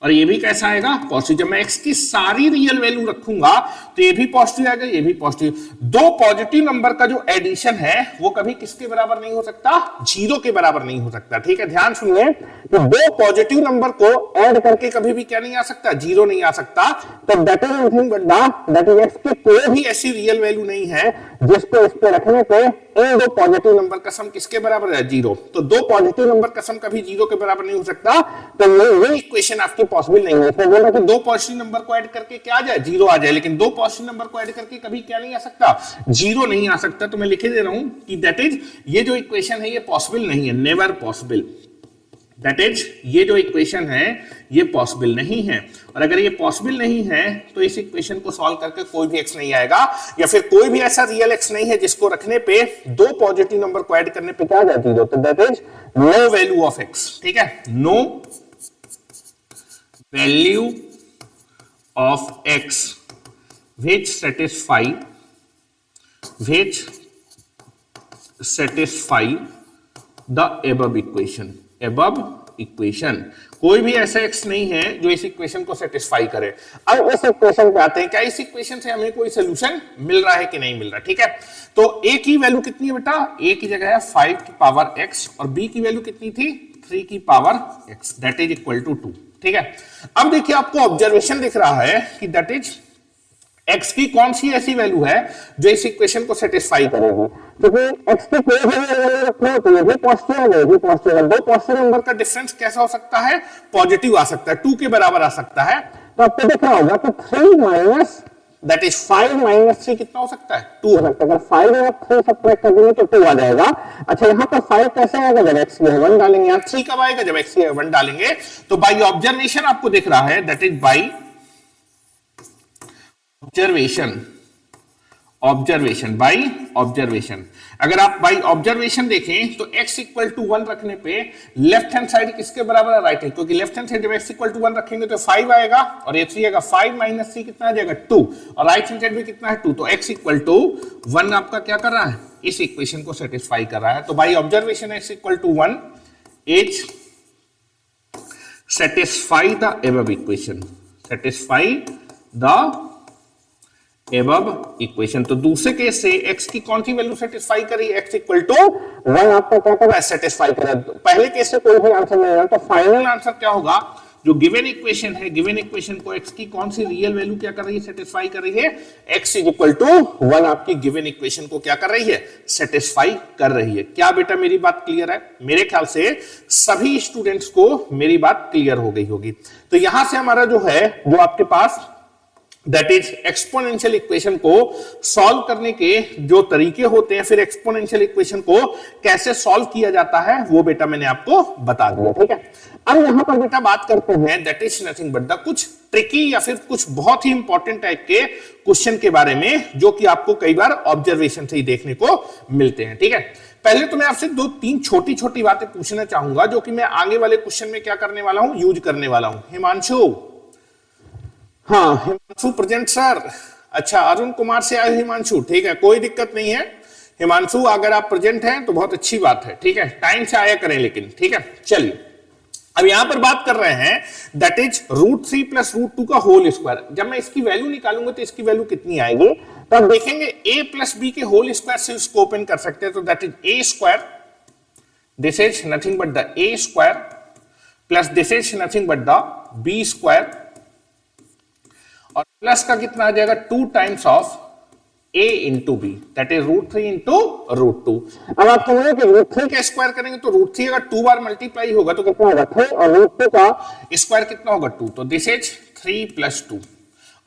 और ये भी कैसा आएगा, पॉजिटिव। जब मैं x की सारी रियल वैल्यू रखूंगा तो ये भी पॉजिटिव आएगा, ये भी पॉजिटिव। दो पॉजिटिव नंबर का जो एडिशन है वो कभी किसके बराबर नहीं हो सकता, जीरो के बराबर नहीं हो सकता। ठीक है, ध्यान सुनिए, तो दो पॉजिटिव नंबर को ऐड करके कभी भी क्या नहीं आ सकता, जीरो नहीं आ सकता। तो that is nothing but that is x की कोई भी ऐसी रियल वैल्यू नहीं है जिसको इस पे रखने पे इन दो पॉजिटिव नंबर का सम किसके बराबर है, जीरो। तो दो पॉजिटिव नंबर का सम कभी जीरो के बराबर नहीं हो सकता, तो ये इक्वेशन आपकी पॉसिबल नहीं है। इसमें बोल रहा कि दो पॉजिटिव नंबर को ऐड करके क्या आ जाए, जीरो आ जाए, लेकिन दो पॉजिटिव नंबर को ऐड करके कभी क्या नहीं आ सकता, जीरो नहीं आ सकता। तो मैं लिख दे रहा हूं कि दैट इज, ये जो इक्वेशन है ये पॉसिबल नहीं है, नेवर पॉसिबल। दैट इज, ये जो इक्वेशन है ये पॉसिबल नहीं है, और अगर ये पॉसिबल नहीं है तो इस इक्वेशन को सॉल्व करके कोई भी x नहीं आएगा, या फिर कोई भी ऐसा रियल x नहीं है जिसको रखने पे दो पॉजिटिव नंबर को ऐड करने पे क्या आ जाती है। तो that is no value of x। ठीक है, no value of x which satisfy the above equation। above equation, कोई भी ऐसा x नहीं है जो इस इक्वेशन को सेटिस्फाई करे। अब इस इक्वेशन पे आते हैं, क्या इस इक्वेशन से हमें कोई सोल्यूशन मिल रहा है कि नहीं मिल रहा। ठीक है, तो a की वैल्यू कितनी है बेटा, a की जगह है 5 की पावर x, और b की वैल्यू कितनी थी, 3 की power x, that is equal to 2। ठीक है, अब देखिए आपको ऑब्जर्वेशन दिख रहा है कि दैट इज x की कौन सी ऐसी वैल्यू है जो इस इक्वेशन को सेटिस्फाई करेगी, क्योंकि x की कोई भी वैल्यू रखना हो तो ये भी पॉजिटिव है, ये भी पॉजिटिव है। दो पॉजिटिव नंबर का डिफरेंस कैसा हो सकता है, पॉजिटिव आ सकता है, 2 के बराबर आ सकता है। तो आपको दिख रहा होगा कि 3 माइनस दैट इज 5 माइनस 3 कितना हो सकता है, 2 हो सकता है। अगर 5 और 3 सब्ट्रैक्ट कर देंगे तो 2 आ जाएगा। अच्छा, यहाँ पर 5 कैसे आएगा, जब x की 1 डालेंगे, यहाँ 3 कब आएगा, जब x की 1 डालेंगे। तो बाई ऑब्जर्वेशन आपको दिख रहा है, दैट इज बाई ऑब्जर्वेशन। अगर आप बाई ऑब्जर्वेशन देखें तो x इक्वल टू 1 रखने पे लेफ्ट हैंड साइड किसके बराबर है, राइट है, क्योंकि लेफ्ट हैंड साइड जब x इक्वल टू 1 रखेंगे तो 5 आएगा और ये 3 आएगा। 5 माइनस 3 कितना आ जाएगा, 2, और राइट हैंड साइड भी कितना है, 2। तो x इक्वल टू 1 आपका क्या कर रहा है, इस इक्वेशन को सेटिस्फाई कर रहा है। तो by observation x equal to 1 is satisfy the above equation, satisfy the above equation. तो दूसरे केस से x की कौन सी वैल्यू सेटिस्फाई करी, x इक्वल टू 1 आपका क्या कर रहा है, सेटिस्फाई कर रहा है। पहले केस से कोई भी आंसर नहीं रहा, तो फाइनल आंसर क्या होगा, जो गिवन इक्वेशन है, गिवन इक्वेशन को x की कौन सी रियल वैल्यू क्या कर रही है, सेटिस्फाई कर रही है, x इज इक्वल टू 1 आपकी गिवन इक्वेशन को क्या कर रही है, सेटिस्फाई कर रही है। क्या बेटा मेरी बात क्लियर है? मेरे ख्याल से सभी स्टूडेंट्स को मेरी बात क्लियर हो गई होगी। तो यहां से हमारा जो है, जो आपके पास दैट इज एक्सपोनेंशियल इक्वेशन को सॉल्व करने के जो तरीके होते हैं, फिर एक्सपोनेंशियल इक्वेशन को कैसे सॉल्व किया जाता है, वो बेटा मैंने आपको बता दिया। ठीक है, अब यहां पर बेटा बात करते हैं that is nothing but the कुछ ट्रिकी या फिर कुछ बहुत ही इंपॉर्टेंट टाइप के क्वेश्चन के बारे में, जो कि आपको कई बार ऑब्जर्वेशन से ही देखने को मिलते हैं। ठीक है, पहले तो मैं आपसे 2-3 छोटी छोटी बातें पूछना चाहूंगा, जो कि मैं आगे वाले क्वेश्चन में क्या करने वाला हूं, यूज करने वाला हूं। हिमांशु, हाँ हिमांशु प्रेजेंट सर। अच्छा, अरुण कुमार से आए हिमांशु, ठीक है, कोई दिक्कत नहीं है हिमांशु, अगर आप प्रेजेंट हैं तो बहुत अच्छी बात है। ठीक है, टाइम से आया करें लेकिन। ठीक है, चलिए अब यहां पर बात कर रहे हैं दैट इज √3 + √2 का होल स्क्वायर। जब मैं इसकी वैल्यू निकालूंगा तो इसकी वैल्यू कितनी आएगी, तो आप देखेंगे a + b के होल स्क्वायर से इसको ओपन कर सकते हैं। तो that is a², this is nothing but the a² plus this is nothing but the b², और प्लस का कितना आ जाएगा, 2 times of a into b, that is √3 into √2। अब आप समझो कि √3 का स्क्वायर करेंगे तो √3 अगर 2 बार मल्टीप्लाई होगा तो कितना होगा, 3, और √2 का स्क्वायर कितना होगा, 2। तो दिस इज 3 + 2।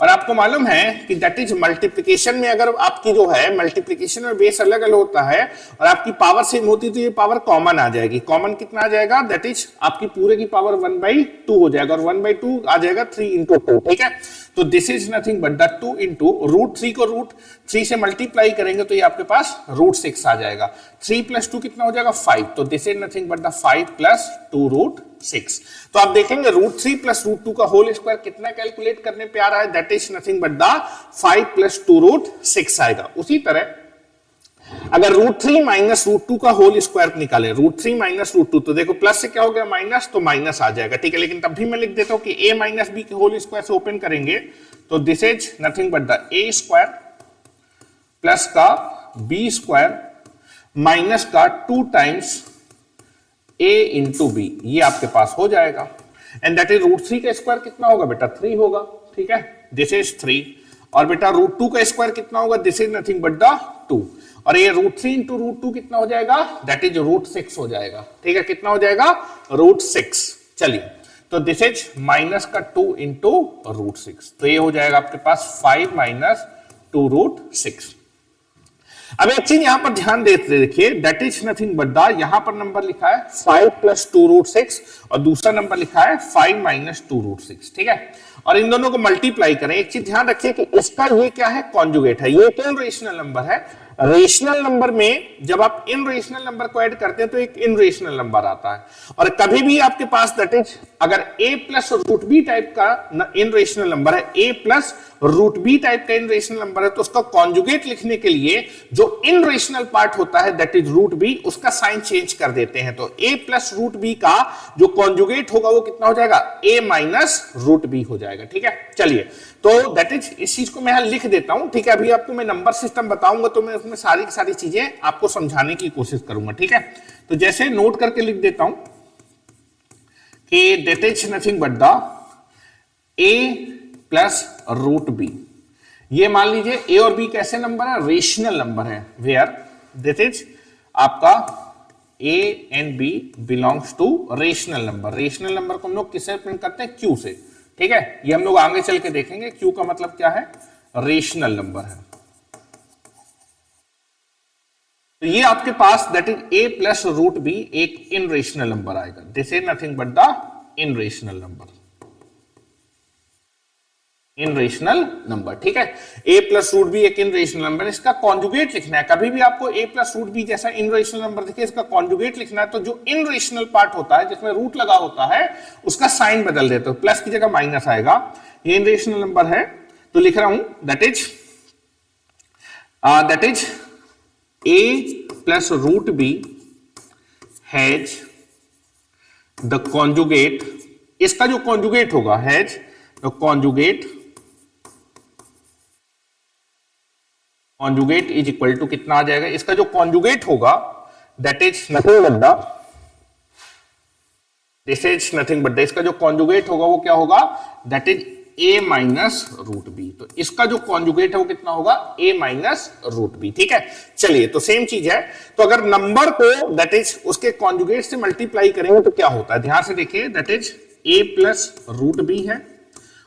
और आपको मालूम है कि दैट इज मल्टीप्लिकेशन में, अगर आपकी जो है मल्टीप्लिकेशन में बेस अलग अलग होता है और आपकी पावर सेम होती है तो ये पावर कॉमन आ जाएगी। कॉमन कितना आ जाएगा, दैट इज आपकी पूरे की पावर 1/2 हो जाएगा, और 1/2 आ जाएगा 3 × 2। ठीक है, तो this is nothing but the 2 into √3 को √3 से मल्टीप्लाई करेंगे तो ये आपके पास √6 आ जाएगा। 3 + 2 कितना हो जाएगा, 5। तो this is nothing but the 5 + 2 √6। तो आप देखेंगे √3 + √2 का होल स्क्वायर कितना कैलकुलेट करने पे आ रहा है, that is nothing but the 5 + 2 √6 आएगा। उसी तरह अगर √3 माइनस √2 का होल स्क्वायर निकाले, √3 माइनस √2, तो देखो प्लस से क्या हो गया माइनस, तो माइनस आ जाएगा, ठीक है। लेकिन तब भी मैं लिख देता हूं कि a माइनस बी के होल स्क्वायर से ओपन करेंगे तो this is nothing but the a square plus का b स्क्वायर माइनस का 2 टाइम्स a इंटू बी, ये आपके पास हो जाएगा। एंड दैट इज √3 का स्क्वायर कितना होगा बेटा, 3 होगा, ठीक है, दिस इज 3। और बेटा √2 का स्क्वायर कितना होगा, this is nothing but the 2। और ये √3 इंटू √2 कितना हो जाएगा, दैट इज √6 हो जाएगा, ठीक है। कितना हो जाएगा, √6। चलिए, तो दिस इज माइनस का 2 इंटू √6, तो ये हो जाएगा आपके पास 5 माइनस 2√6। अब एक चीज यहां पर ध्यान देते देखिए, that is nothing but the, यहां पर नंबर लिखा है 5 प्लस 2√6 और दूसरा नंबर लिखा है 5 माइनस 2√6, ठीक है। और इन दोनों को मल्टीप्लाई करें। एक चीज ध्यान रखिए कि इसका ये क्या है, कॉन्जुगेट है, ये कौन रेशनल नंबर है। रेशनल नंबर में जब आप इन रेशनल नंबर को ऐड करते हैं तो एक इन रेशनल नंबर आता है। और कभी भी आपके पास दैट इज अगर a plus root b type का इन रेशनल नंबर है, a plus root b type का इन रेशनल नंबर है, तो उसका कॉन्जुगेट लिखने के लिए जो इन रेशनल पार्ट होता है दैट इज रूट बी, उसका साइन चेंज कर देते हैं। तो a प्लस रूट बी का जो कॉन्जुगेट होगा वो कितना हो जाएगा, a माइनस रूट बी हो जाएगा, ठीक है। चलिए, तो दैट इज इस चीज को मैं यहां लिख देता हूं, ठीक है। अभी आपको मैं नंबर सिस्टम बताऊंगा तो मैं उसमें सारी की सारी चीजें आपको समझाने की कोशिश करूंगा, ठीक है। तो जैसे नोट करके लिख देता हूं कि that is nothing but the a plus root b. ये मान लीजिए a और b कैसे नंबर है, रेशनल नंबर है, वेयर दैट इज आपका a and b belongs to rational number. Rational number को हम लोग किससे प्रिंट करते हैं, q से, ठीक है। ये हम लोग आगे चल के देखेंगे q का मतलब क्या है, रेशनल नंबर है। तो ये आपके पास that is a plus root b एक इन रेशनल नंबर आएगा, this is nothing but the irrational number, irrational number, ठीक है। a प्लस रूट बी एक इन रेशनल नंबर, इसका कॉन्जुगेट लिखना है। कभी भी आपको a प्लस रूट बी जैसा इन रेशनल नंबर दिखे, इसका कॉन्जुगेट लिखना है तो जो इन रेशनल पार्ट होता है जिसमें रूट लगा होता है उसका साइन बदल देते हो, प्लस की जगह माइनस आएगा। ये इन रेशनल नंबर है तो लिख रहा हूं that is a plus root b has the conjugate, इसका जो कॉन्जुगेट होगा has the conjugate is equal to कितना आ जाएगा, इसका जो कॉन्जुगेट होगा that is nothing but the, this is nothing but the, इसका जो कॉन्जुगेट होगा वो क्या होगा, that is a minus root b. तो इसका जो कॉन्जुगेट है वो कितना होगा, a माइनस रूट बी, ठीक है। चलिए, तो सेम चीज है। तो अगर नंबर को दैट इज उसके कॉन्जुगेट से मल्टीप्लाई करेंगे तो क्या होता है, ध्यान से देखिए, that is a plus root b है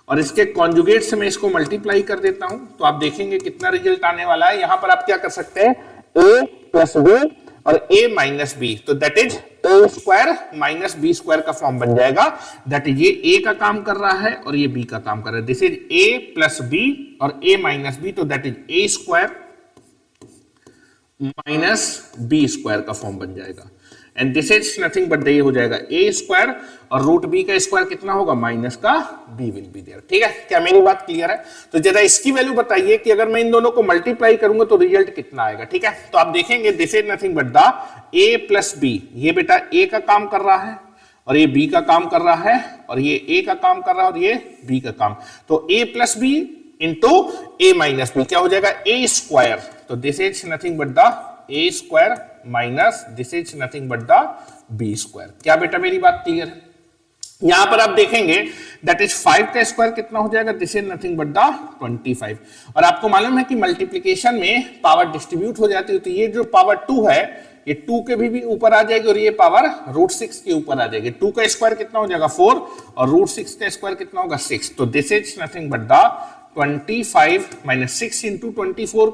और इसके कॉन्जुगेट से मैं इसको मल्टीप्लाई कर देता हूं तो आप देखेंगे कितना रिजल्ट आने वाला है। यहां पर आप क्या कर सकते हैं, a प्लस बी और a माइनस बी, तो that is a square minus b square का फॉर्म बन जाएगा। दैट इज ये a का काम कर रहा है और ये b का काम कर रहा है, this is a plus b और a माइनस b, तो that is a square minus b square का फॉर्म बन जाएगा। And this is nothing but ये हो जाएगा a स्क्वायर और रूट b का स्क्वायर कितना होगा, माइनस का b विल बी देयर, ठीक है। क्या मेरी बात क्लियर है? तो जरा इसकी वैल्यू बताइए कि अगर मैं इन दोनों को मल्टीप्लाई करूंगा तो रिजल्ट कितना आएगा, ठीक है। तो आप देखेंगे this is nothing but the a plus b, ये बेटा a का काम कर रहा है और ये b का काम कर रहा है और ये a का काम कर रहा है और ये b का काम, तो a plus b into a minus b क्या हो जाएगा, a स्क्वायर। तो this is nothing but the a square minus this is nothing but the b square. क्या बेटा मेरी बात क्लियर है? यहां पर आप देखेंगे दैट इज 5 का स्क्वायर कितना हो जाएगा, this is nothing but the 25। और आपको मालूम है कि मल्टीप्लिकेशन में पावर डिस्ट्रीब्यूट हो जाती है, तो ये जो पावर 2 है ये 2 के भी ऊपर आ जाएगी और ये पावर √6 के ऊपर आ जाएगी। 2 का स्क्वायर कितना हो जाएगा 4 और √6 का स्क्वायर कितना होगा 6, तो this is nothing but the 25 minus 6 into 24,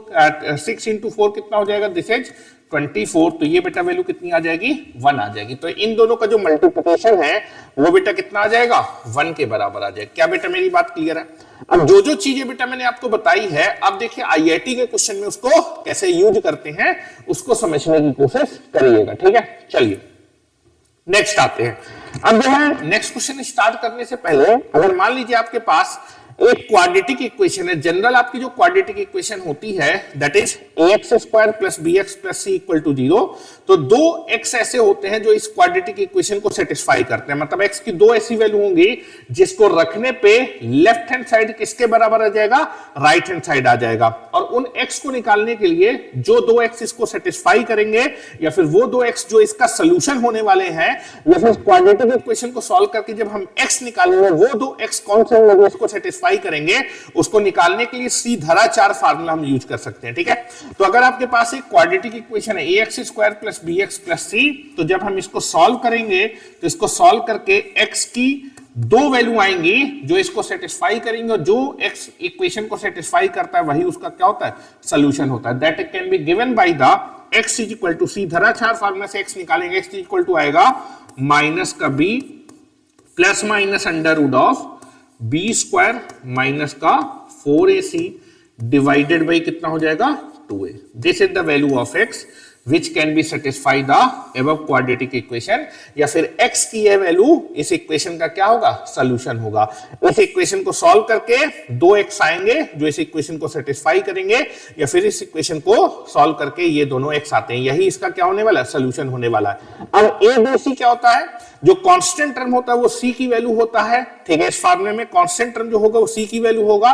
6 into 4 कितना हो जाएगा, दिस इज 24। तो ये बेटा वैल्यू कितनी आ जाएगी, 1 आ जाएगी। तो इन दोनों का जो मल्टीप्लिकेशन है वो बेटा कितना आ जाएगा, 1 के बराबर आ जाएगा। क्या बेटा मेरी बात क्लियर है? अब जो जो चीजें बेटा मैंने आपको बताई है, अब देखिए आईआईटी के क्वेश्चन में उसको कैसे यूज करते हैं उसको समझने की कोशिश करिएगा, ठीक है। चलिए नेक्स्ट आते हैं। अब जो है नेक्स्ट क्वेश्चन स्टार्ट करने से पहले अगर मान लीजिए आपके पास एक क्वाड्रेटिक इक्वेशन है, जनरल आपकी जो क्वाड्रेटिक इक्वेशन होती है that is ax square plus bx plus c equal to 0। तो दो x ऐसे होते हैं जो इस क्वाड्रेटिक इक्वेशन को सेटिस्फाई करते हैं, मतलब x की दो ऐसी वैल्यू होंगी जिसको रखने पे लेफ्ट हैंड साइड किसके बराबर आ जाएगा, राइट हैंड साइड आ जाएगा। और उन x को निकालने के लिए जो दो x इसको सेटिस्फाई करेंगे या फिर वो दो x जो इसका सोल्यूशन होने वाले हैं, या फिर क्वाड्रेटिक इक्वेशन को सॉल्व करके जब हम x निकालेंगे वो दो x कौन से होंगे इसको सेटिस्फाई करेंगे, उसको निकालने के लिए सीधा चार फार्मूला हम यूज कर सकते हैं। ठीक है, तो अगर आपके पास एक क्वाड्रेटिक इक्वेशन है ax square plus bx plus c, तो जब हम इसको सॉल्व करेंगे तो इसको सॉल्व करके x की दो वैल्यू आएंगी जो इसको सेटिस्फाई करेंगे, और जो x इक्वेशन को सेटिस्फाई करता है वही उसका क्या होता है, सोल्यूशन होता है। That can be given by the x is equal to c, धरा चार फार्मूला से x निकालेंगे, x इज इक्वल टू आएगा माइनस का b plus minus under root of b square minus का 4ac डिवाइडेड बाई कितना हो जाएगा 2a। This is the value of x which can be satisfy the above quadratic equation, या फिर x की यह वैल्यू इस इक्वेशन का क्या होगा, सोल्यूशन होगा। इस इक्वेशन को सॉल्व करके दो x आएंगे जो इस इक्वेशन को सेटिस्फाई करेंगे, या फिर इस इक्वेशन को सॉल्व करके ये दोनों x आते हैं, यही इसका क्या होने वाला है, सोल्यूशन होने वाला है। अब a b c क्या होता है, जो कांस्टेंट टर्म होता है वो c की वैल्यू होता है। ठीक है, इस फार्मूले में कांस्टेंट टर्म जो होगा वो c की वैल्यू होगा,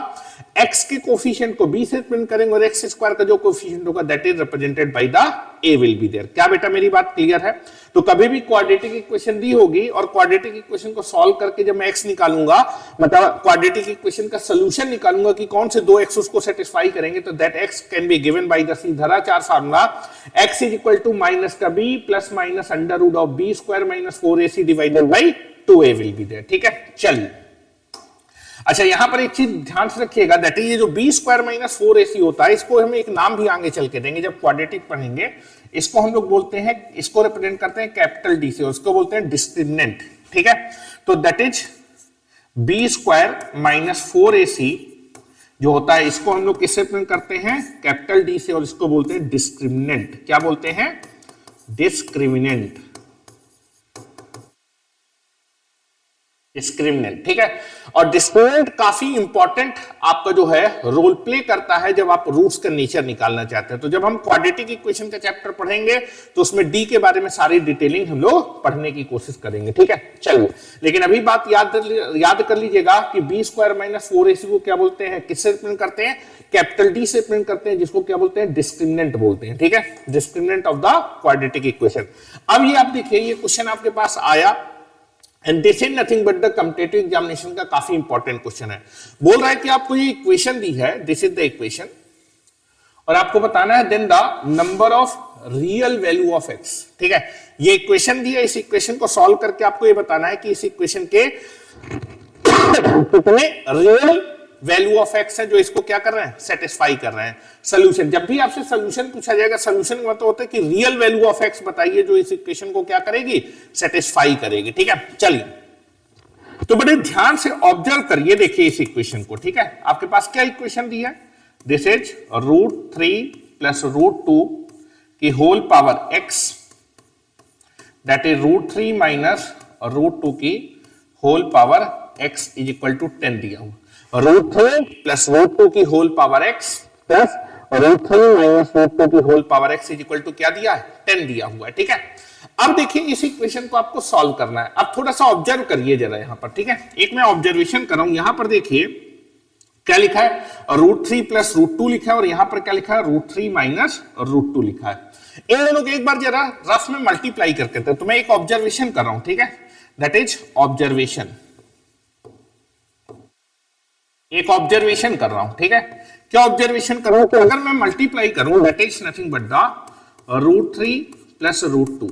x के कोफिशिएंट को b से प्रिंट करेंगे और x स्क्वायर का जो कोफिशिएंट होगा that is represented by the a will be there. क्या बेटा मेरी बात क्लियर है? तो कभी भी क्वाड्रेटिक इक्वेशन दी होगी और क्वाड्रेटिक इक्वेशन को सॉल्व करके जब मैं x निकालूंगा, मतलब क्वाड्रेटिक इक्वेशन का सोल्यूशन निकालूंगा कि कौन से दो x उसको सेटिस्फाई करेंगे, तो that x can be given by the सीधा चार formula x is equal to minus का b plus minus under root of b square minus 4ac divided by 2a will be there. ठीक है, चलिए अच्छा यहां पर एक चीज ध्यान से रखिएगा, दैट इज ये जो बी स्क्वायर माइनस 4ac होता है, इसको हम एक नाम भी आगे चल के देंगे जब क्वाड्रेटिक पढ़ेंगे। इसको हम लोग बोलते हैं, इसको रिप्रेजेंट करते हैं कैपिटल डी से, उसको बोलते हैं डिस्क्रिमिनेंट। ठीक है, तो that is b square minus 4ac जो होता है, इसको हम लोग किससे रिप्रेजेंट करते हैं, कैपिटल डी से, और इसको बोलते हैं डिस्क्रिमिनेंट। क्या बोलते हैं, डिस्क्रिमिनेंट, डिस्क्रिमिनेंट। ठीक है, और डिस्क्रिमिनेंट काफी इंपॉर्टेंट आपका जो है रोल प्ले करता है जब आप रूट्स का नेचर निकालना चाहते हैं। तो जब हम क्वाड्रेटिक इक्वेशन का चैप्टर पढ़ेंगे तो उसमें डी के बारे में सारी डिटेलिंग हम लोग पढ़ने की कोशिश करेंगे। ठीक है, चलिए, लेकिन अभी बात याद कर लीजिएगा कि बी स्क्वायर माइनस 4ac को क्या बोलते हैं, किससे रिप्रेजेंट करते हैं, कैपिटल डी से रिप्रेजेंट करते हैं, जिसको क्या बोलते हैं, डिस्क्रिमिनेंट बोलते हैं। ठीक है, discriminant of the quadratic equation. अब ये आप देखिए, ये क्वेश्चन आपके पास आया and this is nothing but the competitive examination का काफी इंपॉर्टेंट क्वेश्चन है। बोल रहा है कि आपको ये इक्वेशन दी है, दिस इज द इक्वेशन, और आपको बताना है then the number of real value of x। ठीक है, ये इक्वेशन दी है, इस इक्वेशन को सॉल्व करके आपको ये बताना है कि इस इक्वेशन के कितने रियल वैल्यू ऑफ x है जो इसको क्या कर रहे हैं, सेटिस्फाई कर रहे हैं। सोल्यूशन, जब भी आपसे सोल्यूशन पूछा जाएगा, सोल्यूशन का मतलब होता है कि रियल वैल्यू ऑफ x बताइए जो इस इक्वेशन को क्या करेगी, सेटिस्फाई करेगी। ठीक है, चलिए तो बड़े ध्यान से ऑब्जर्व करिए, देखिए इस इक्वेशन को। ठीक है, आपके पास क्या इक्वेशन दी है, दिस इज √3 प्लस √2 की whole power x, that is √3 minus √2 की whole power x is equal to 10 दिया हुआ, √3 प्लस √2 की whole power x plus √3 minus √2 की whole power x is equal to क्या दिया है, 10 दिया हुआ है। ठीक है, अब देखिए इस इक्वेशन को आपको सॉल्व करना है। अब थोड़ा सा ऑब्जर्व करिए जरा यहां पर। ठीक है, एक मैं ऑब्जर्वेशन कर रहा हूं, यहां पर देखिए क्या लिखा है, √3 प्लस √2 लिखा है, और यहां पर क्या लिखा है, √3 माइनस √2 लिखा है। इन दोनों को एक बार जरा रफ में मल्टीप्लाई करके, तो मैं एक ऑब्जर्वेशन कर रहा हूं। ठीक है, दैट इज ऑब्जर्वेशन, एक ऑब्जर्वेशन कर रहा हूं। ठीक है, क्या ऑब्जर्वेशन कर रहा हूं कि अगर मैं मल्टीप्लाई करूं that is nothing but the √3 plus √2।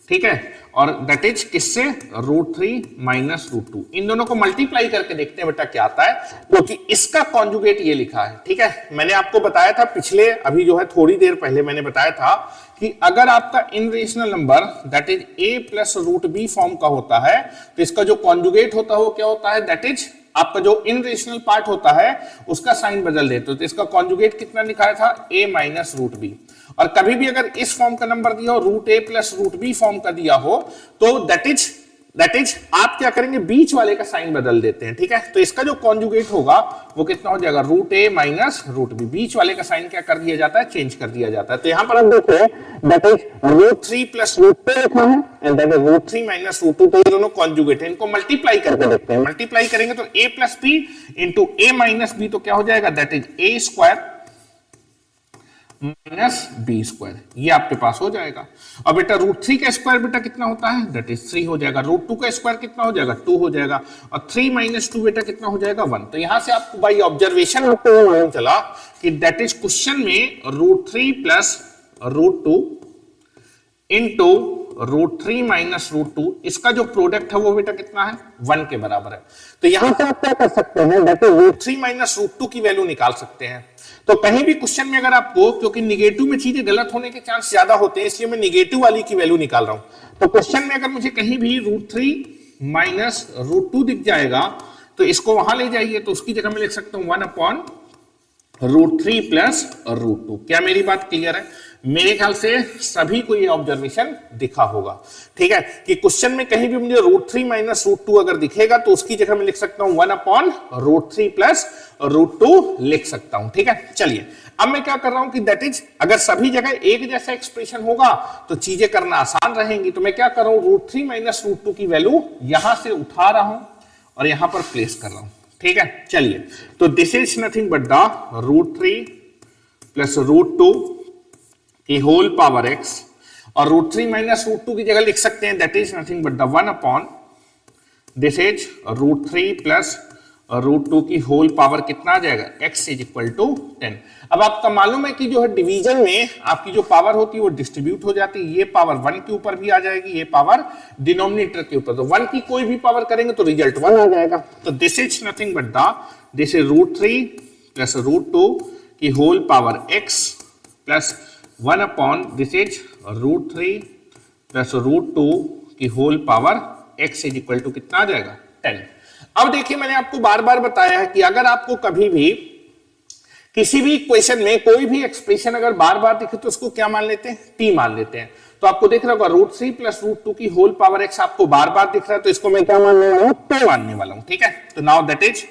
ठीक है, और दैट इज किससे, √3 माइनस √2। इन दोनों को मल्टीप्लाई करके देखते हैं बेटा क्या आता है, क्योंकि इसका कॉन्जुगेट ये लिखा है। ठीक है, मैंने आपको बताया था पिछले, अभी जो है थोड़ी देर पहले मैंने बताया था कि अगर आपका irrational number that is a plus √b form का होता है, तो इसका जो कॉन्जुगेट होता है वो क्या होता है, दैट इज आपका जो इनरेशनल पार्ट होता है उसका साइन बदल देते हो, तो इसका कॉन्जुगेट कितना लिखा था, a माइनस √b। और कभी भी अगर इस फॉर्म का नंबर दिया हो, √a प्लस √b फॉर्म का दिया हो, तो दैट इज दैट इज आप क्या करेंगे, बीच वाले का साइन बदल देते हैं, ठीक है। तो इसका जो कॉन्जुगेट होगा वो कितना हो जाएगा, रूट ए माइनस रूट बी। बीच वाले का साइन क्या कर दिया जाता है, चेंज कर दिया जाता है। तो यहां पर आप देखिए that is root 3 plus root 2 लिखा है and that is root 3 minus root 2। तो ये दोनों कॉन्जुगेट है, इनको मल्टीप्लाई करके देखते हैं। मल्टीप्लाई करेंगे तो a plus b into a minus b, तो क्या हो जाएगा, that is a square minus b square, ये आपके पास हो जाएगा। और बेटा रूट 3 का स्क्वायर बेटा कितना होता है, दैट इज 3 हो जाएगा। रूट 2 का स्क्वायर कितना हो जाएगा, 2 हो जाएगा। और 3 माइनस 2 बेटा कितना हो जाएगा, 1। तो यहां से आपको बाई ऑब्जर्वेशन आपको ये मालूम चला कि दैट इज क्वेश्चन में root 3 plus root 2 into root 3 minus root 2, इसका जो प्रोडक्ट है वो बेटा कितना है, 1 के बराबर है। तो यहां से आप क्या कर सकते हैं, that is root 3 minus root 2 की वैल्यू निकाल सकते हैं। तो कहीं भी क्वेश्चन में अगर आपको, क्योंकि निगेटिव में चीजें गलत होने के चांस ज्यादा होते हैं, इसलिए मैं निगेटिव वाली की वैल्यू निकाल रहा हूं। तो क्वेश्चन में अगर मुझे कहीं भी रूट 3 माइनस रूट 2 दिख जाएगा तो इसको वहां ले जाइए, तो उसकी जगह मैं लिख सकता हूं 1 अपॉन रूट 3 प्लस रूट 2। क्या मेरी बात क्लियर है? मेरे ख्याल से सभी को ये ऑब्जर्वेशन दिखा होगा, ठीक है, कि क्वेश्चन में कहीं भी मुझे रूट 3 माइनस रूट 2 अगर दिखेगा तो उसकी जगह मैं लिख सकता हूं 1 अपॉन रूट 3 प्लस रूट 2 लिख सकता हूं, ठीक है। चलिए अब मैं क्या कर रहा हूं कि दैट इज अगर सभी जगह एक जैसा एक्सप्रेशन होगा तो चीजें करना आसान रहेंगी। तो मैं क्या कर रहा हूं, रूट 3 माइनस रूट 2 की वैल्यू यहां से उठा रहा हूं और यहां पर प्लेस कर रहा हूं, ठीक है। चलिए, तो this is nothing but the root 3 plus root 2 की होल पावर x, और रूट 3 माइनस रूट 2 की जगह लिख सकते हैं that is nothing but the 1 upon this is root 3 plus root 2 की होल पावर कितना आ जाएगा, x इज इक्वल टू 10। अब आपका मालूम है कि जो है डिवीजन में आपकी जो पावर होती है वो डिस्ट्रीब्यूट हो जाती है। ये पावर 1 के ऊपर भी आ जाएगी, ये पावर डिनोमिनेटर के ऊपर। तो 1 की कोई भी पावर करेंगे तो रिजल्ट 1 आ जाएगा। तो this is nothing but the this is root 3 plus root 2 की whole power x plus 1 upon this is root 3 plus root 2 की whole power x is equal to कितना आ जाएगा, 10। अब देखिए मैंने आपको बार बार बताया है कि अगर आपको कभी भी किसी भी इक्वेशन में कोई भी एक्सप्रेशन अगर बार बार दिखे तो उसको क्या मान लेते हैं, t मान लेते हैं। तो आपको देख रहा होगा रूट 3 प्लस रूट 2 की होल पावर x आपको बार बार दिख रहा है, तो इसको मैं क्या मानने वाला हूं, 2 मानने वाला हूं, ठीक है। तो नाउ दैट इज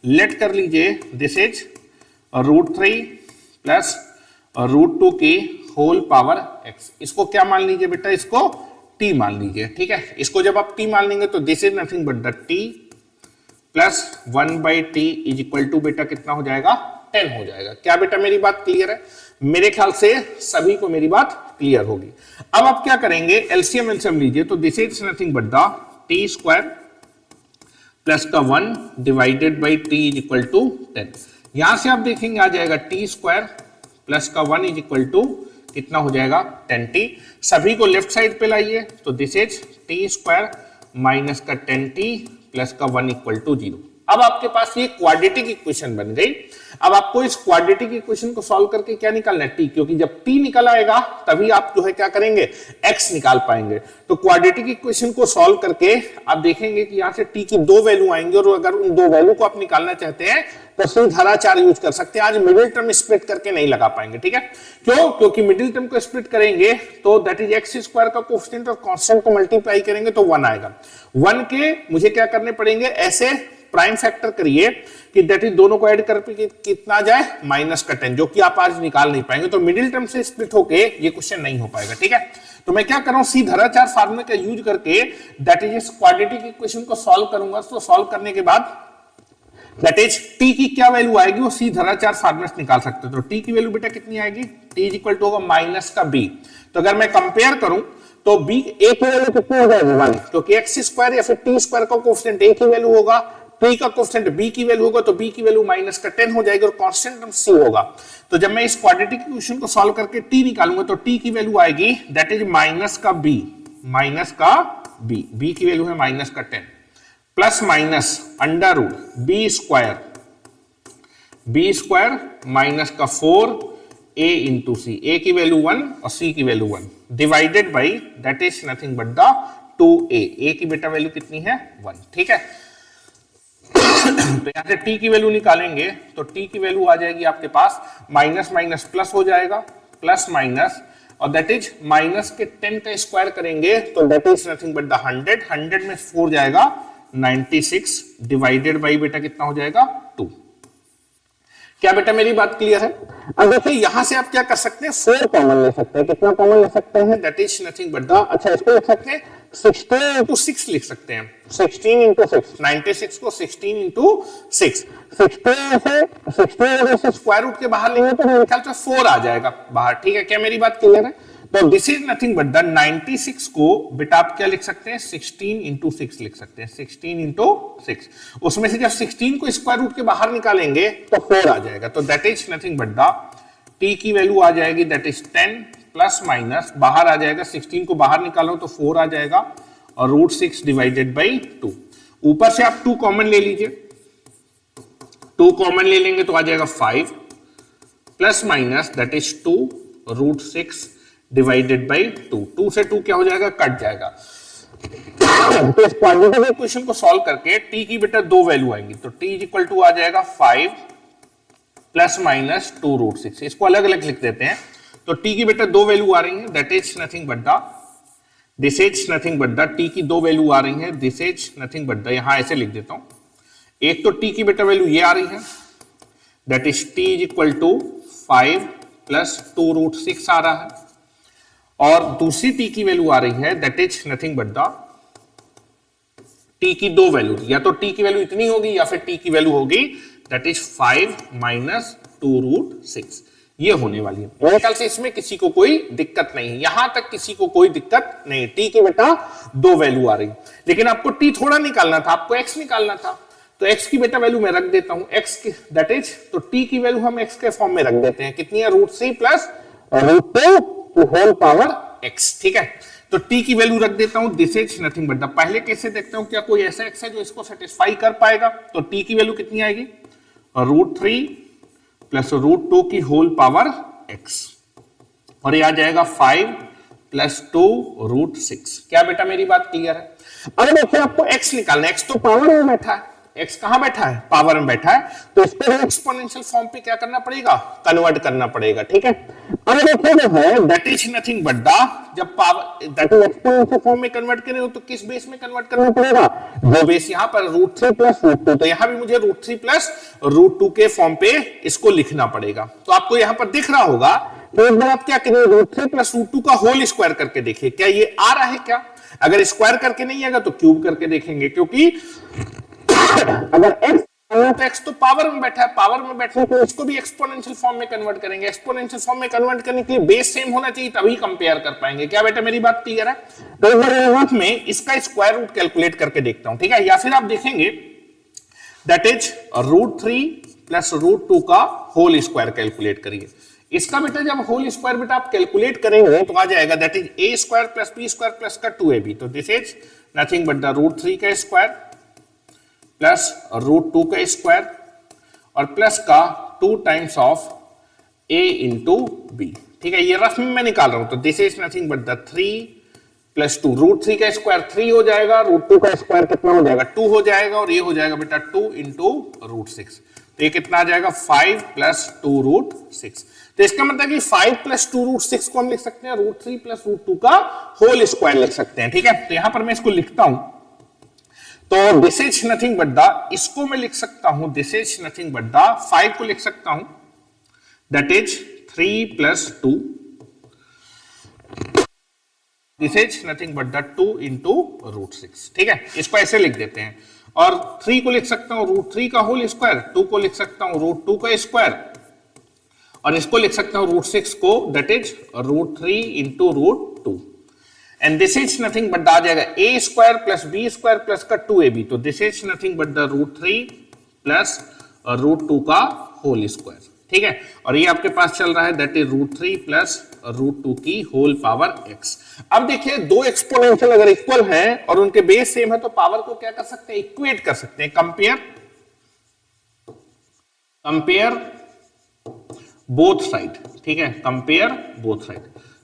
लेट कर लीजिए this is root 3 plus root 2 की होल पावर x, इसको क्या मान लीजिए बेटा, इसको t मान लीजिए, ठीक है। इसको जब आप t मान लेंगे तो this is nothing but the t plus 1/t is equal to बेटा कितना हो जाएगा, 10 हो जाएगा। क्या बेटा मेरी बात क्लियर है? मेरे ख्याल से सभी को मेरी बात क्लियर होगी। अब आप क्या करेंगे, एलसीएम लीजिए, तो this is nothing but the t square plus का 1 divided by t is equal to 10। यहां से आप देखेंगे आ जाएगा टी स्क्वायर प्लस का 1 इज इक्वल टू कितना हो जाएगा, 10t। सभी को लेफ्ट साइड पे लाइए, तो this is t square minus का 10t प्लस का 1 इक्वल टू 0। अब आपके पास ये क्वाड्रेटिक इक्वेशन बन गई। अब आपको इस क्वाड्रेटिक इक्वेशन को सॉल्व करके क्या निकालना है, t, क्योंकि जब t निकल आएगा तभी आप जो है क्या करेंगे, x निकाल पाएंगे। तो क्वाड्रेटिक इक्वेशन को सॉल्व करके आप देखेंगे कि यहां से t की 2 वैल्यू आएंगे, और अगर उन 2 वैल्यू को आप निकालना चाहते हैं तो सीधाचार यूज कर सकते हैं। आज मिडिल टर्म स्प्लिट करके नहीं लगा पाएंगे, ठीक है। क्यों? क्योंकि मिडिल टर्म को स्प्लिट करेंगे तो दैट इज एक्स स्क्वायर का कोएफिशिएंट और कांस्टेंट को मल्टीप्लाई करेंगे तो 1 आएगा। 1 के मुझे क्या करने पड़ेंगे, ऐसे प्राइम फैक्टर करिए कि दैट इज दोनों को ऐड करके कितना जाए, माइनस का 10, जो कि आप आज निकाल नहीं पाएंगे। तो मिडिल टर्म से स्प्लिट होके ये क्वेश्चन नहीं हो पाएगा, ठीक है। तो मैं क्या कर रहा हूं, सीधाचार फार्मूले का यूज करके दैट इज इस क्वाड्रेटिक इक्वेशन को सॉल्व करूंगा। तो सॉल्व करने के बाद दैट इज t की क्या वैल्यू आएगी वो सीधाचार फार्मूले से निकाल सकते हो। तो t की वैल्यू बेटा कितनी आएगी, t इज इक्वल टू होगा माइनस का b। तो अगर मैं कंपेयर करूं तो b a की वैल्यू कितनी हो जाएगी, 1, क्योंकि एक्स स्क्वायर या फिर टी स्क्वायर का कोएफिशिएंट a की वैल्यू होगा, t का कोएफिशिएंट b की वैल्यू होगा, तो b की वैल्यू माइनस का 10 हो जाएगी और कांस्टेंट टर्म c होगा। तो जब मैं इस क्वाड्रेटिक इक्वेशन को सॉल्व करके t निकालूंगा तो t की वैल्यू आएगी दैट इज माइनस का b, b की वैल्यू है माइनस का 10 plus minus under root b square minus का 4a इंटू सी, a की वैल्यू 1 और c की value 1 divided by that is nothing but the 2a, a की बेटा वैल्यू कितनी है, 1, ठीक है। तो यहां से t की वैल्यू निकालेंगे तो t की वैल्यू आ जाएगी आपके पास माइनस माइनस प्लस हो जाएगा, प्लस माइनस और दैट इज माइनस के 10 का स्क्वायर करेंगे तो that is nothing but the 100, 100 में 4 जाएगा 96 डिवाइडेड बाई बेटा कितना हो जाएगा 2। क्या बेटा मेरी बात क्लियर है? अब देखिए यहां से आप क्या कर सकते हैं, 4 कॉमन ले सकते हैं। कितना कॉमन ले सकते हैं? That is nothing but the, अच्छा इसको लिख सकते हैं 16 तो 6 लिख सकते हैं, 16 into 6, 96 को 16 into 6, 16 से स्क्वायर रूट के बाहर लेंगे तो मेरे ख्याल से 4 आ जाएगा बाहर। ठीक है, क्या मेरी बात क्लियर है? तो this is nothing but the 96 को बेटा आप क्या लिख सकते हैं, 16 into 6 लिख सकते हैं, 16 into 6। उसमें से जब 16 को स्क्वायर रूट के बाहर निकालेंगे तो 4 आ जाएगा, तो that is nothing but the t की वैल्यू आ जाएगी दैट इज 10 प्लस माइनस बाहर आ जाएगा, 16 को बाहर निकालो तो 4 आ जाएगा और रूट 6 डिवाइडेड बाई 2। ऊपर से आप 2 कॉमन ले लीजिए, 2 कॉमन ले लेंगे तो आ जाएगा 5 plus minus that is 2 root 6 divided by 2। 2 से 2 क्या हो जाएगा, कट जाएगा। तो इस क्वाड्रेटिक इक्वेशन को सॉल्व करके t की बेटा 2 वैल्यू आएंगी, तो t इज इक्वल टू आ जाएगा 5 प्लस माइनस 2 रूट 6। इसको अलग अलग लिख देते हैं, तो t की बेटा 2 वैल्यू आ रही है that is nothing but the, this is nothing but the, t की 2 वैल्यू आ रही है this is nothing but the, यहां ऐसे लिख देता हूं। एक तो t की बेटा वैल्यू ये आ रही है that is t is equal to 5 plus 2 root 6 आ रहा है, और दूसरी t की वैल्यू आ रही है that is nothing but the, t की 2 वैल्यू, या तो t की वैल्यू इतनी होगी या फिर t की वैल्यू होगी दैट इज 5 माइनस 2 रूट 6, ये होने वाली है। मेरे ख्याल से इसमें किसी को कोई दिक्कत नहीं है, यहां तक किसी को कोई दिक्कत नहीं। t की बेटा 2 वैल्यू आ रही, लेकिन आपको t थोड़ा निकालना था, आपको x निकालना था, तो x की बेटा वैल्यू मैं रख देता हूं, x की दैट इज, तो t की वैल्यू हम x के फॉर्म में रख देते हैं, कितनी है, root 3 plus root 2 to whole power x। ठीक है, तो t की वैल्यू रख देता हूं this is nothing but the, पहले कैसे देखते हूं क्या कोई ऐसा x है जो इसको सेटिस्फाई कर पाएगा, तो t की वैल्यू कितनी आएगी, रूट 3 प्लस रूट 2 की होल पावर x, और ये आ जाएगा 5 प्लस 2 रूट 6। क्या बेटा मेरी बात क्लियर है? अब देखिए आपको x निकालना है, x तो पावर में बैठा है, x कहां बैठा है, पावर में बैठा है, तो इसको एक्सपोनेंशियल फॉर्म पे क्या करना पड़ेगा, कन्वर्ट करना पड़ेगा। ठीक है, अब देखिए जो है that is nothing but the, जब power that is exponential form में कन्वर्ट करें तो किस बेस में कन्वर्ट करना पड़ेगा, जो बेस यहां पर रूट 3 प्लस रूट 2, तो यहां भी मुझे रूट 3 प्लस रूट 2 के फॉर्म पे इसको लिखना पड़ेगा। तो आपको यहां पर दिख रहा होगा, तो एक बार आप क्या करिए, रूट 3 प्लस रूट 2 का होल स्क्वायर करके देखिए क्या ये आ रहा है क्या, अगर स्क्वायर करके नहीं आएगा तो क्यूब करके देखेंगे, क्योंकि अगर x तो x तो पावर में बैठा है, पावर में बैठने को इसको भी एक्सपोनेंशियल फॉर्म में कन्वर्ट करेंगे, एक्सपोनेंशियल फॉर्म में कन्वर्ट करने के लिए बेस सेम होना चाहिए तभी कंपेयर कर पाएंगे। क्या बेटा मेरी बात क्लियर है? तो एक बार में इसका स्क्वायर रूट कैलकुलेट करके देखता हूं, ठीक है, या फिर आप देखेंगे that is root 3 plus root 2 का होल स्क्वायर कैलकुलेट करिए। इसका बेटा जब होल स्क्वायर बेटा आप कैलकुलेट करेंगे तो आ जाएगा that is a square plus b square plus का 2ab, तो this is nothing but the root 3 का स्क्वायर प्लस रूट 2 का स्क्वायर और प्लस का 2 times of a into b. ठीक है, ये रफ में मैं निकाल रहा हूं, तो this is nothing but the 3 plus 2, root 3 का स्क्वायर 3 हो जाएगा, रूट 2 का स्क्वायर कितना हो जाएगा, 2 हो जाएगा, और ये हो जाएगा बेटा 2 इंटू रूट 6, तो ये कितना आ जाएगा 5 प्लस 2 रूट 6। तो इसका मतलब कि 5 प्लस 2 रूट 6 को हम लिख सकते हैं रूट 3 प्लस रूट 2 का होल स्क्वायर लिख सकते हैं। ठीक है, तो यहां पर मैं इसको लिखता हूं, तो this is nothing but the, इसको मैं लिख सकता हूं this is nothing but the, 5 को लिख सकता हूं that is 3 plus 2, this is nothing but the 2 into root 6। ठीक है, इसको ऐसे लिख देते हैं, और 3 को लिख सकता हूं रूट 3 का होल स्क्वायर, 2 को लिख सकता हूं रूट 2 का स्क्वायर, और इसको लिख सकता हूं रूट 6 को that is root 3 into root 2, and this is nothing but आ जाएगा a square plus b square plus का 2ab, तो this is nothing but the root 3 plus root 2 का होल स्क्वायर। ठीक है, और ये आपके पास चल रहा है that is root 3 plus root 2 की होल पावर x। अब देखिए दो एक्सपोनेंशियल अगर इक्वल हैं और उनके बेस सेम है तो पावर को क्या कर सकते हैं, इक्वेट कर सकते हैं, कंपेयर बोथ साइड। ठीक है, कंपेयर बोथ साइड,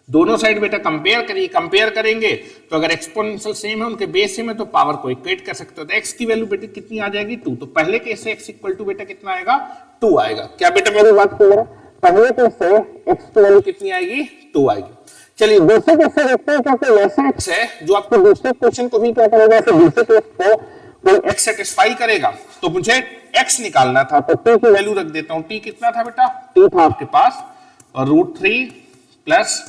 दोनों साइड बेटा कंपेयर करिए, कंपेयर करेंगे तो अगर एक्सपोनेंशियल सेम है, उनके बेस सेम है, तो पावर को इक्वेट कर सकते हो। तो x की वैल्यू बेटा कितनी आ जाएगी 2, तो पहले केस से x इक्वल टू बेटा कितना आएगा 2 आएगा। क्या बेटा मेरी बात क्लियर है? पहले केस से x की वैल्यू कितनी आएगी 2 आएगी। चलिए दूसरे केस से देखते हैं क्या कोई ऐसा एक्स है जो आपको दूसरे क्वेश्चन को भी क्या करेगा, दूसरे केस को कोई एक्स सेटिस्फाई करेगा। तो मुझे एक्स निकालना था, तो टी की वैल्यू रख देता हूं। टी कितना था बेटा? टी था आपके पास √3 प्लस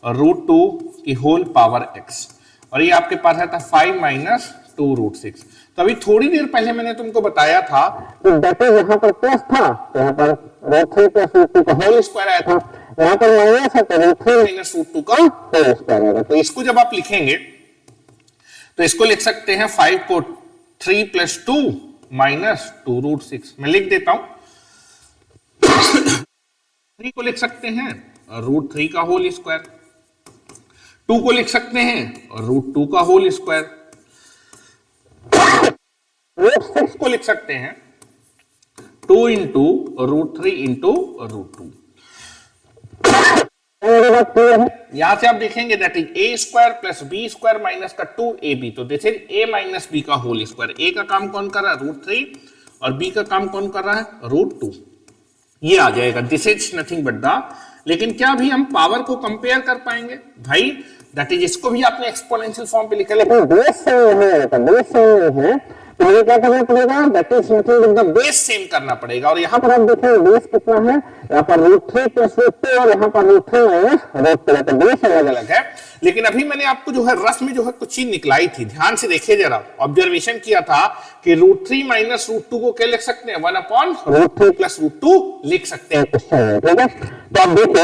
√2 की होल पावर एक्स, और ये आपके पास आता 5 माइनस 2√6। तो अभी थोड़ी देर पहले मैंने तुमको बताया था कि दैट इज यहां पर प्लस था, तो यहां पर √3 प्लस √2 का होल स्क्वायर आया था, यहां पर माइनस है तो √3 माइनस √2 का होल स्क्वायर आएगा। तो इसको जब आप लिखेंगे तो इसको लिख सकते हैं 5 को 3 प्लस 2 माइनस 2√6। मैं लिख देता हूं 3 को लिख सकते हैं √3 का होल स्क्वायर, 2 को लिख सकते हैं √2 का होल स्क्वायर, √6 को लिख सकते हैं 2 इंटू √3 इंटू √2। यहां से आप देखेंगे that is a square plus b square minus का 2ab, तो this is a minus b का होल स्क्वायर। a का काम कौन कर रहा है? √3, और b का काम कौन कर रहा है? √2। ये आ जाएगा, this is nothing but the. लेकिन क्या अभी हम पावर को कंपेयर कर पाएंगे भाई? दैट इज इसको भी आपने एक्सपोनेंशियल फॉर्म पे लिखा, लेकिन बेस सेम है, तो बेस सेम है तो मुझे क्या करना पड़ेगा? That is nothing but the base same करना पड़ेगा। और यहाँ पर आप देखेंगे बेस कितना है, यहाँ पर √3 प्लस √2 और यहाँ पर √3 माइनस √2, तो बेस अलग अलग है। लेकिन अभी मैंने आपको जो है रफ में जो है कुछ चीज निकलाई थी, ध्यान से देखिए जरा, ऑब्जर्वेशन किया था कि √3 माइनस √2 को क्या लिख सकते हैं? 1 अपॉन √3 प्लस √2 लिख सकते हैं। ठीक है, तो आप देखिए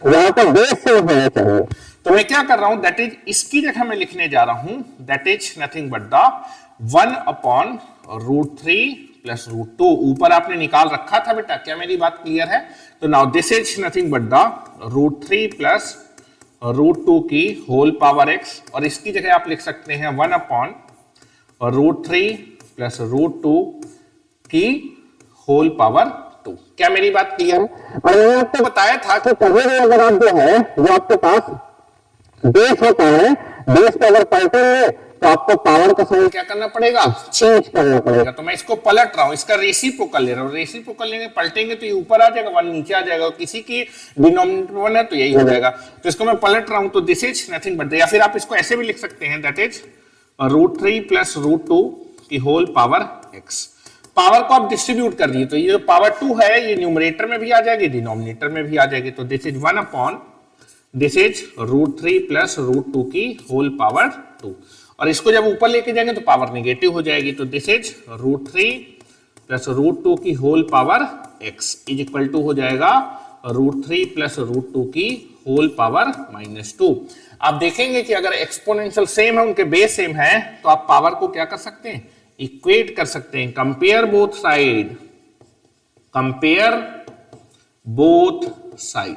यहाँ पर बेस सेम होना चाहिए। तो मैं क्या कर रहा हूं, दैट इज इसकी जगह मैं लिखने जा रहा हूं that is nothing but the 1 upon √3 plus √2। ऊपर आपने निकाल रखा था बेटा, क्या मेरी बात क्लियर है? तो now this is nothing but the √3 plus √2 की होल पावर एक्स, और इसकी जगह आप लिख सकते हैं 1 अपॉन √3 प्लस √2 की होल पावर 2। क्या मेरी बात क्लियर है? और मैंने आपको बताया था कि कभी भी अगर आप जो आपके पास बेस होता है, बेस पे अगर पलटेंगे तो आपको पावर का साइन क्या करना पड़ेगा? चेंज करना पड़ेगा। तो मैं इसको पलट रहा हूं, इसका रेसिप्रोकल ले रहा हूं। रेसिप्रोकल लेंगे, पलटेंगे तो ये ऊपर आ जाएगा, 1 नीचे आ जाएगा, किसी की डिनोमिनेटर 1 है तो यही हो जाएगा। तो इसको मैं पलट रहा हूं, तो दिस इज नथिंग बट, या फिर आप इसको ऐसे भी लिख सकते हैं दैट इज √3 प्लस √2 की होल पावर एक्स। पावर को आप डिस्ट्रीब्यूट कर दिए, तो ये जो पावर 2 है ये न्यूमरेटर में भी आ जाएगी, डिनोमिनेटर में भी आ जाएगी। तो this is 1 upon this is √3 plus √2 की होल पावर 2, और इसको जब ऊपर लेके जाएंगे तो पावर नेगेटिव हो जाएगी। तो दिस इज √3 प्लस √2 की whole power x is equal to हो जाएगा √3 प्लस √2 की होल पावर -2। आप देखेंगे कि अगर एक्सपोनेंशियल सेम है, उनके बेस सेम है, तो आप पावर को क्या कर सकते हैं? इक्वेट कर सकते हैं। Compare both side, compare both side,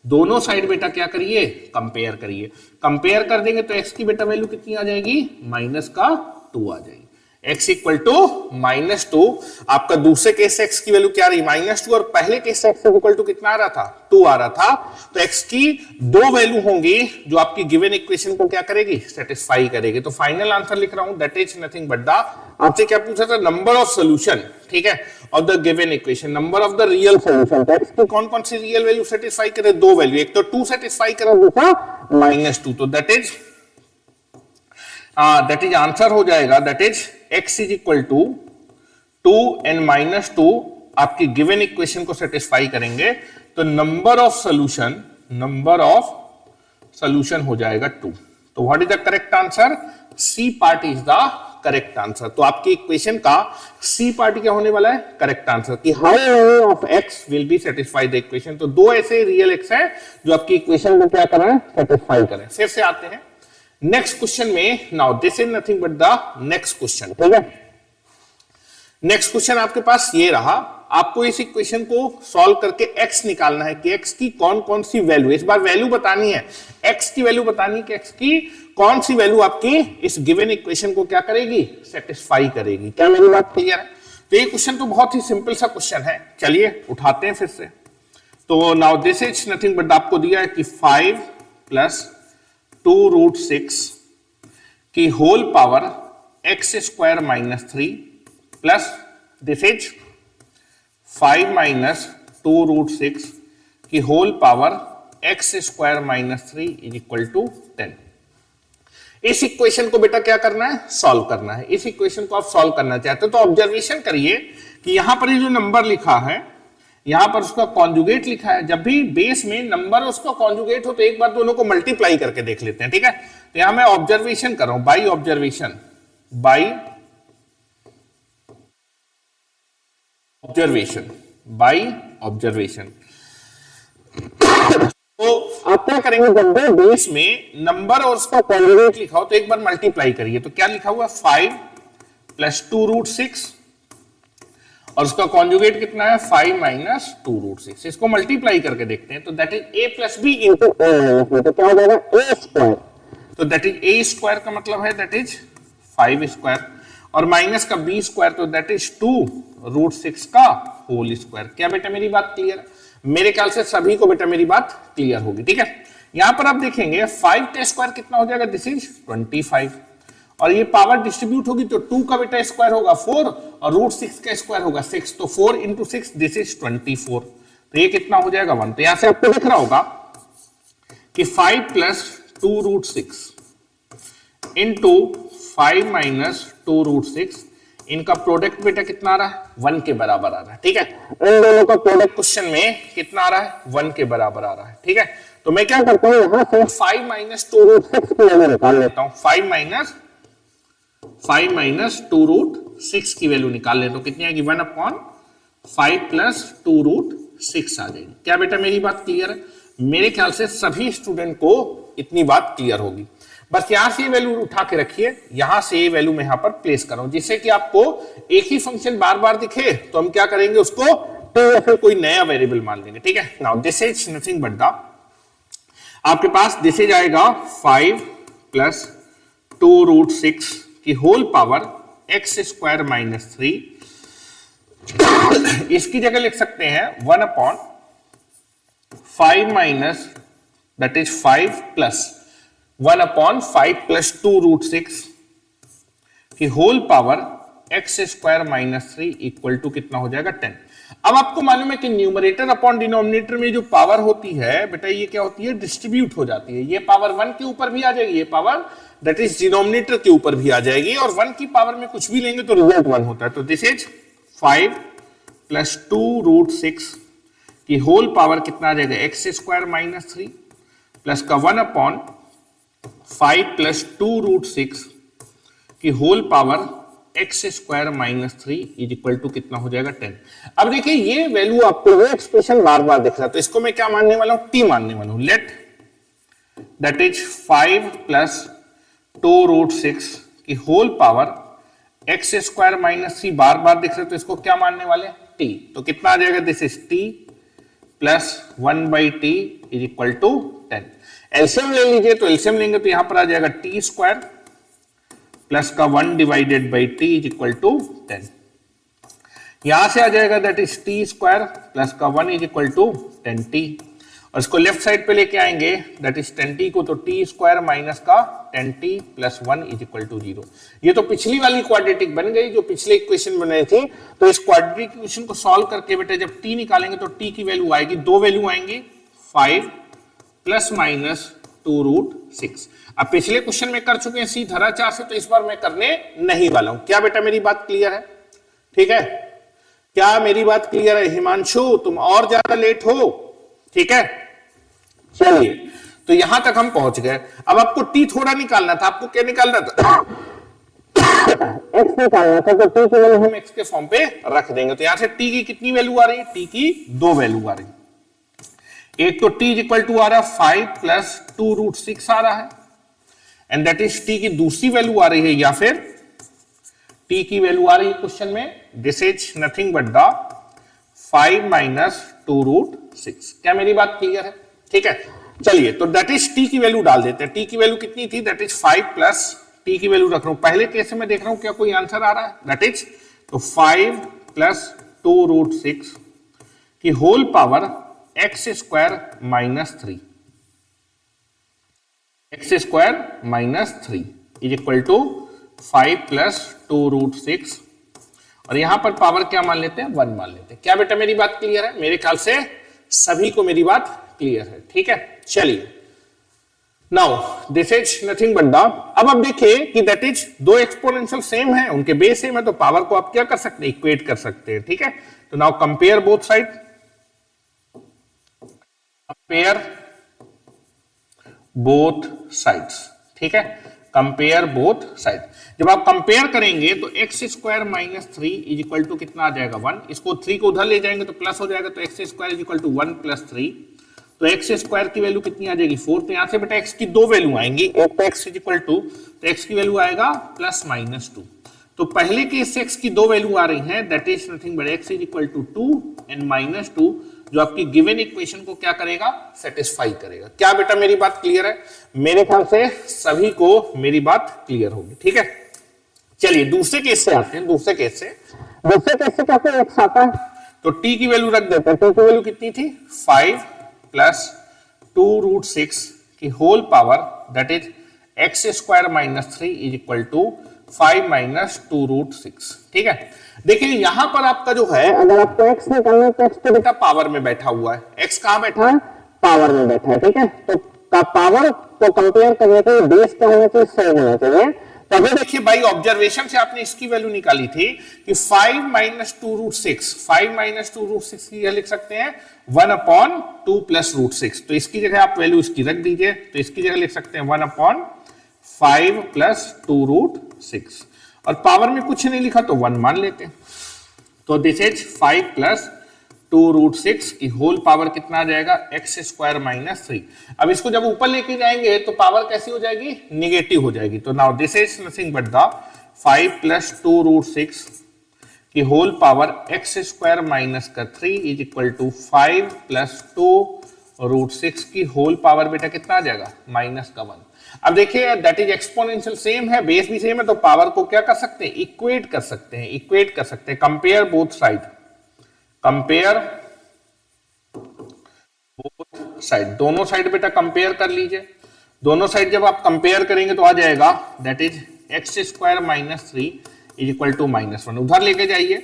दोनों साइड बेटा क्या करिए? कंपेयर करिए। कंपेयर कर देंगे तो x की बेटा वैल्यू कितनी आ जाएगी? -2 आ जाएगी। x equal to -2। आपका दूसरे केस से x की वैल्यू क्या रही? -2, और पहले केस से x इक्वल टू कितना आ रहा था? 2 आ रहा था। तो x की 2 वैल्यू होंगी जो आपकी गिवन इक्वेशन को क्या करेगी? सेटिस्फाई करेगी। तो फाइनल आंसर लिख रहा हूं that is nothing but the, आपसे क्या पूछा था? नंबर ऑफ सोल्यूशन, ठीक है, of the given equation, number of the real solution. तो x की कौन कौन सी रियल वैल्यू सेटिस्फाई करे? 2 वैल्यू, एक तो 2 सेटिस्फाई करे, दूसरा -2। तो दैट इज आंसर हो जाएगा that is x is equal to 2 and -2 आपकी गिवन इक्वेशन को सेटिस्फाई करेंगे, तो नंबर ऑफ सोल्यूशन हो जाएगा 2। तो what is the correct answer? C part is the correct answer. तो आपकी इक्वेशन का सी पार्ट क्या होने वाला है? करेक्ट आंसर, कि how many of x will be satisfy the equation. तो 2 ऐसे रियल x है जो आपकी इक्वेशन को क्या कर रहे हैं? सेटिस्फाई करें। फिर से आते हैं नेक्स्ट क्वेश्चन में। Now this is nothing but the next question, ठीक है। नेक्स्ट क्वेश्चन आपके पास ये रहा, आपको इस इक्वेशन को सॉल्व करके x निकालना है कि x की कौन कौन सी वैल्यू, इस बार वैल्यू बतानी है, x की वैल्यू बतानी है कि x की कौन सी वैल्यू आपकी इस गिवन इक्वेशन को क्या करेगी? सेटिस्फाई करेगी। क्या मेरी बात क्लियर है? तो ये क्वेश्चन तो बहुत ही सिंपल सा क्वेश्चन है, चलिए उठाते हैं फिर से। तो now this is nothing but आपको दिया है कि 5 प्लस 2√6 की whole power x² -3 plus this is 5 - 2√6 की whole power x square minus 3 is equal to 10। इस इक्वेशन को बेटा क्या करना है, सॉल्व करना है। इस इक्वेशन को आप सॉल्व करना चाहते हो तो ऑब्जर्वेशन करिए कि यहां पर ये जो नंबर लिखा है, यहां पर उसका कॉन्जुगेट लिखा है। जब भी बेस में नंबर उसका कॉन्जुगेट हो तो एक बार दोनों को मल्टीप्लाई करके देख लेते हैं, ठीक है। तो यहां मैं ऑब्जर्वेशन कर रहा हूं, by observation, by observation, by observation. तो आप क्या करेंगे, जब भी बेस में नंबर और उसका कॉन्जुगेट लिखा हो तो एक बार मल्टीप्लाई करिए। तो क्या लिखा हुआ है, 5 प्लस 2 रूट 6 और उसका कॉन्जुगेट कितना है, 5 माइनस 2 रूट 6। इसको मल्टीप्लाई करके देखते हैं तो that is a plus b into a, तो क्या हो जाएगा a स्क्वायर। तो दैट इज a स्क्वायर का मतलब है दैट इज 5 स्क्वायर और माइनस का b स्क्वायर, तो दैट इज 2 रूट 6 का होल स्क्वायर। क्या बेटा मेरी बात क्लियर है? मेरे ख्याल से सभी को बेटा मेरी बात क्लियर होगी, ठीक है। यहां पर आप देखेंगे 5 का स्क्वायर कितना हो जाएगा, दिस इज 25 और ये पावर डिस्ट्रीब्यूट होगी तो 2 का बेटा स्क्वायर होगा 4 और रूट 6 का स्क्वायर होगा 6, तो 4 इंटू 6 दिस इज 24, तो ये कितना हो जाएगा 1। तो यहां से आपको दिख रहा होगा कि 5 plus 2 root 6 into 5 minus 2 root 6, इनका प्रोडक्ट बेटा कितना आ रहा है, 1 के बराबर आ रहा है, ठीक है। इन दोनों का प्रोडक्ट क्वेश्चन में कितना आ रहा है, 1 के बराबर आ रहा है, ठीक है। तो मैं क्या करता हूं, यहां से 5 माइनस 2 रूट 6 की वैल्यू निकाल लेता हूं। 5 माइनस 2 रूट 6 की वैल्यू निकाल लेता हूं, कितनी आएगी, 1/5 प्लस 2 रूट 6 आ जाएगी। क्या बेटा मेरी बात क्लियर है? मेरे ख्याल से सभी स्टूडेंट को इतनी बात क्लियर होगी। बस यहां से वैल्यू उठा के रखिए, यहां से ये वैल्यू मैं यहां पर प्लेस कर रहा हूं, जिससे कि आपको एक ही फंक्शन बार बार दिखे तो हम क्या करेंगे, उसको टी या फिर कोई नया वेरिएबल मान लेंगे, ठीक है। Now this is nothing but the, आपके पास दिस इज आएगा 5 प्लस 2 रूट 6 की whole power x square minus 3। इसकी जगह लिख सकते हैं 1/5 minus that is 5 plus 1/5 plus 2 root 6 की whole power x square minus 3 equal to कितना हो जाएगा, 10। अब आपको मालूम है कि न्यूमरेटर अपॉन डिनोमिनेटर में जो पावर होती है बेटा, ये क्या होती है, डिस्ट्रीब्यूट हो जाती है। ये पावर 1 के ऊपर भी आ जाएगी, ये पावर दैट इज डिनोमिनेटर के ऊपर भी आ जाएगी, और 1 की पावर में कुछ भी लेंगे तो रिजल्ट 1 होता है। तो दिस इज 5 प्लस 2 रूट 6 की होल पावर कितना आ जाएगा, एक्स स्क्वायर माइनस 3 प्लस का 1/5 प्लस 2 रूट 6 की whole power x square minus 3 is equal to कितना हो जाएगा, 10। अब देखिए ये वैल्यू आपको ये एक्सप्रेशन बार बार दिख रहा है, तो इसको मैं क्या मानने वाला हूं, टी मानने वाला हूं। Let that is 5 plus 2 root 6 की whole power x square minus 3 बार बार दिख रहा है, तो इसको क्या मानने वाले, टी। तो कितना आ जाएगा, this is t plus 1/t is equal to 10। LCM ले लीजिए, तो एलसीएम लेंगे तो यहां पर आ जाएगा टी स्क्वायर प्लस का 1 divided by t is equal to 10। यहां से आ जाएगा that is t square plus का 1 इज इक्वल टू 10t, और इसको लेफ्ट साइड पे लेके आएंगे दैट इज 10t को, तो टी स्क्वायर माइनस का 10t plus 1 is equal to 0। ये तो पिछली वाली क्वाड्रेटिक बन गई जो पिछले इक्वेशन बनाई थी। तो इस क्वाड्रेटिक इक्वेशन को सॉल्व करके बेटे जब t निकालेंगे तो t की वैल्यू आएगी, दो वैल्यू आएंगी, 5 प्लस माइनस 2 रूट 6। अब पिछले क्वेश्चन में कर चुके हैं सीधा 4 से, तो इस बार मैं करने नहीं वाला हूं। क्या बेटा मेरी बात क्लियर है, ठीक है? क्या मेरी बात क्लियर है? हिमांशु तुम और ज्यादा लेट हो, ठीक है। चलिए तो यहां तक हम पहुंच गए। अब आपको टी थोड़ा निकालना था, आपको क्या निकालना था, एक्स निकालना था, तो टी की वैल्यू हम एक्स के फॉर्म पे रख देंगे। तो यहां से टी की कितनी वैल्यू आ रही है, टी की 2 वैल्यू आ रही है। एक तो टी इक्वल टू आ रहा है 5 प्लस 2 रूट 6 आ रहा है, एंड दैट इज टी की दूसरी वैल्यू आ रही है, या फिर टी की वैल्यू आ रही है क्वेश्चन में, this is nothing but the 5 minus 2 root 6। क्या मेरी बात क्लियर है, ठीक है? चलिए तो दैट इज टी की वैल्यू डाल देते हैं। टी की वैल्यू कितनी थी, दैट इज 5 प्लस टी की वैल्यू रख रहा हूं। पहले केस में देख रहा हूं क्या कोई आंसर आ रहा है, दैट इज तो 5 प्लस 2 रूट 6 की whole power x square minus 3, x square minus 3 is equal to 5 plus 2 root 6, और यहां पर पावर क्या मान लेते हैं, 1 मान लेते हैं। क्या बेटा मेरी बात क्लियर है? मेरे ख्याल से सभी को मेरी बात क्लियर है, ठीक है। चलिए now this is nothing but the, अब आप देखिए कि दैट इज दो एक्सपोनेंशियल सेम है, उनके बेस सेम है, तो पावर को आप क्या कर सकते हैं, इक्वेट कर सकते हैं, ठीक है। तो now compare both side, compare both sides, ठीक है, कंपेयर बोथ साइड। जब आप कंपेयर करेंगे तो x square minus 3 is equal to कितना आ जाएगा 1, इसको 3 को उधर ले जाएंगे तो प्लस हो जाएगा, तो x square is equal to 1 plus 3, तो एक्स स्क्वायर की वैल्यू कितनी आ जाएगी 4, तो यहां से बेटा एक्स की दो वैल्यू आएंगी, एक तो एक्स इज इक्वल टू, तो एक्स की वैल्यू आएगा प्लस माइनस 2, तो पहले केस से एक्स की दो वैल्यू आ रही हैं, that is nothing but x is equal to 2 and minus 2, जो आपकी गिवन इक्वेशन को क्या करेगा, सेटिस्फाई करेगा। क्या बेटा मेरी बात क्लियर है? मेरे ख्याल से सभी को मेरी बात क्लियर होगी, ठीक है। चलिए दूसरे केस से आते हैं, दूसरे केस से क्या कोई एक्स आता है, तो टी की वैल्यू रख देते हैं, टी की वैल्यू कितनी थी 5 प्लस 2√6 की whole power, that is x square minus 3 is equal to 5 minus 2√6, ठीक है। देखिए यहां पर आपका जो है, अगर आपको x निकालना है तो x तो बेटा पावर में बैठा हुआ है, x कहां बैठा है, पावर में बैठा है, ठीक है। तो पावर को कंपेयर करने के लिए बेस क्या होना चाहिए, सेम होना चाहिए। तो अभी देखिए भाई ऑब्जर्वेशन से आपने इसकी वैल्यू निकाली थी कि 5 माइनस 2√6, 5 माइनस 2√6 की लिख सकते हैं 1/2 प्लस √6, तो इसकी जगह आप वैल्यू इसकी रख दीजिए, तो इसकी जगह लिख सकते हैं 1/5 प्लस 2√6, और पावर में कुछ नहीं लिखा तो 1 मान लेते हैं, तो दिस इज 5 प्लस 2√6 की होल पावर कितना आ जाएगा, एक्स स्क्वायर माइनस 3। अब इसको जब ऊपर लेके जाएंगे तो पावर कैसी हो जाएगी, निगेटिव हो जाएगी, तो now this is nothing but the 5 plus 2√6 की whole power x square minus का 3 इज इक्वल टू 5 प्लस 2√6 की होल पावर बेटा कितना आ जाएगा, माइनस का 1। अब देखिए दैट इज एक्सपोनेंशियल सेम है, बेस भी सेम है, तो पावर को क्या कर सकते हैं, इक्वेट कर सकते हैं, इक्वेट कर सकते हैं, compare both side, compare both side, दोनों साइड बेटा कंपेयर कर लीजिए, दोनों साइड जब आप कंपेयर करेंगे तो आ जाएगा that is x square minus 3 is equal to -1, उधर लेके जाइए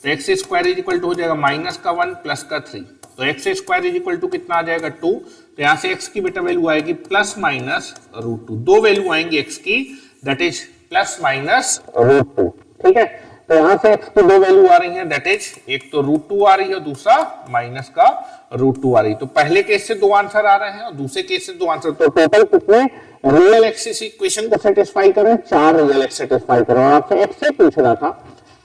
तो x square is equal to हो जाएगा माइनस का 1 प्लस का 3, तो x square is equal to कितना आ जाएगा 2, तो यहां से एक्स की बेटा वैल्यू आएगी प्लस माइनस √2, दो वैल्यू आएंगी एक्स की, दैट इज प्लस माइनस √2, ठीक है। तो यहां से एक्स की दो वैल्यू आ रही है, दैट इज एक तो √2 आ रही है और दूसरा माइनस का √2 आ रही है, तो पहले केस से दो आंसर आ रहे हैं और दूसरे केस से दो आंसर, तो टोटल कितने रियल एक्सिस इक्वेशन को सेटिस्फाई करें, 4 रियल एक्स सेटिस्फाई करें, और आपसे एक्स से पूछ रहा था,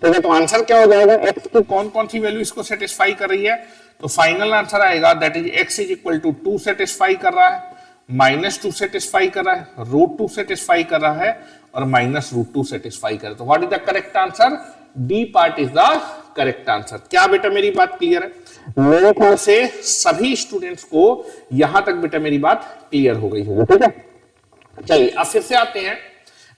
ठीक है। तो आंसर क्या हो जाएगा, एक्स की कौन कौन सी वैल्यू इसको सेटिस्फाई कर रही है, तो फाइनल आंसर आएगा that is x is equal to 2 satisfy कर रहा है, -2 सेटिस्फाई कर रहा है, √2 सेटिस्फाई कर रहा है, और -√2 सेटिस्फाई कर रहा है, तो what is the correct answer, D part is the correct answer. क्या बेटा मेरी बात क्लियर है? मेरे ख्याल से सभी स्टूडेंट्स को यहां तक बेटा मेरी बात क्लियर हो गई होगी, ठीक है। चलिए अब फिर से आते हैं,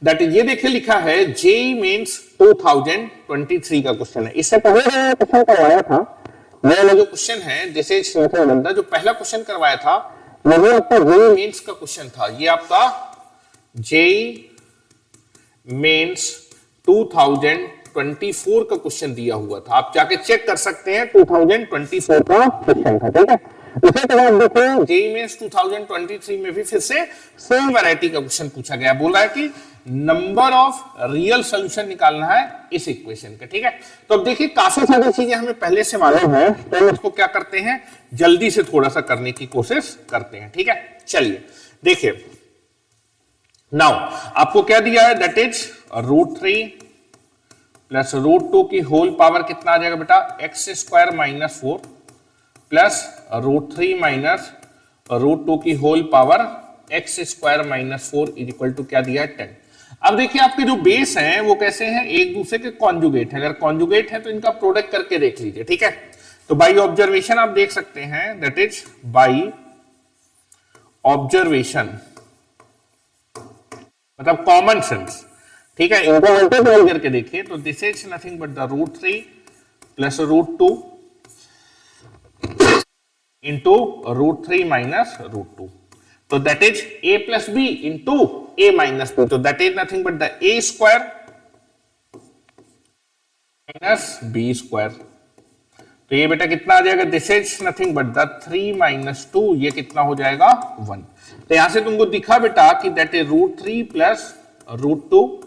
दैट इज ये देखिए लिखा है जेईई मेंस 2023 का क्वेश्चन है, इससे पहले क्वेश्चन करवाया था, ये वाला जो क्वेश्चन है दिस इज बंदा जो पहला क्वेश्चन करवाया था ये आपका जेईई मेंस का क्वेश्चन था, ये आपका जेईई मेंस 2024 का क्वेश्चन दिया हुआ था, आप जाके चेक कर सकते हैं 2024 का क्वेश्चन था, ठीक है। इसी तरह देखो जेईई मेंस 2023 में भी फिर से सेम वैरायटी का क्वेश्चन पूछा गया, बोल रहा है कि नंबर ऑफ रियल सॉल्यूशन निकालना है इस इक्वेशन का, ठीक है। तो अब देखिए काफी सारी चीजें हमें पहले से मालूम है, तो इसको क्या करते हैं जल्दी से थोड़ा सा करने की कोशिश करते हैं, ठीक है। चलिए देखिए नाउ आपको क्या दिया है, दैट इज √3 प्लस √2 की होल पावर कितना आ जाएगा बेटा, x square minus 4 plus √3 minus √2 की whole power x square minus 4 is equal to क्या दिया है 10। अब देखिए आपके जो बेस हैं वो कैसे हैं, एक दूसरे के कॉन्जुगेट है, अगर कॉन्जुगेट है तो इनका प्रोडक्ट करके देख लीजिए, ठीक है। तो बाई ऑब्जर्वेशन आप देख सकते हैं, दैट इज बाई ऑब्जर्वेशन मतलब कॉमन सेंस, ठीक है, इनको मल्टीप्लाई करके देखिए तो this is nothing but the √3 plus √2 into √3 minus √2, तो that is a plus b into a minus b, तो that is nothing but the a square minus b square, तो ये बेटा कितना आ जाएगा, this is nothing but the 3 minus 2, ये कितना हो जाएगा 1। तो यहां से तुमको दिखा बेटा कि that is √3 plus √2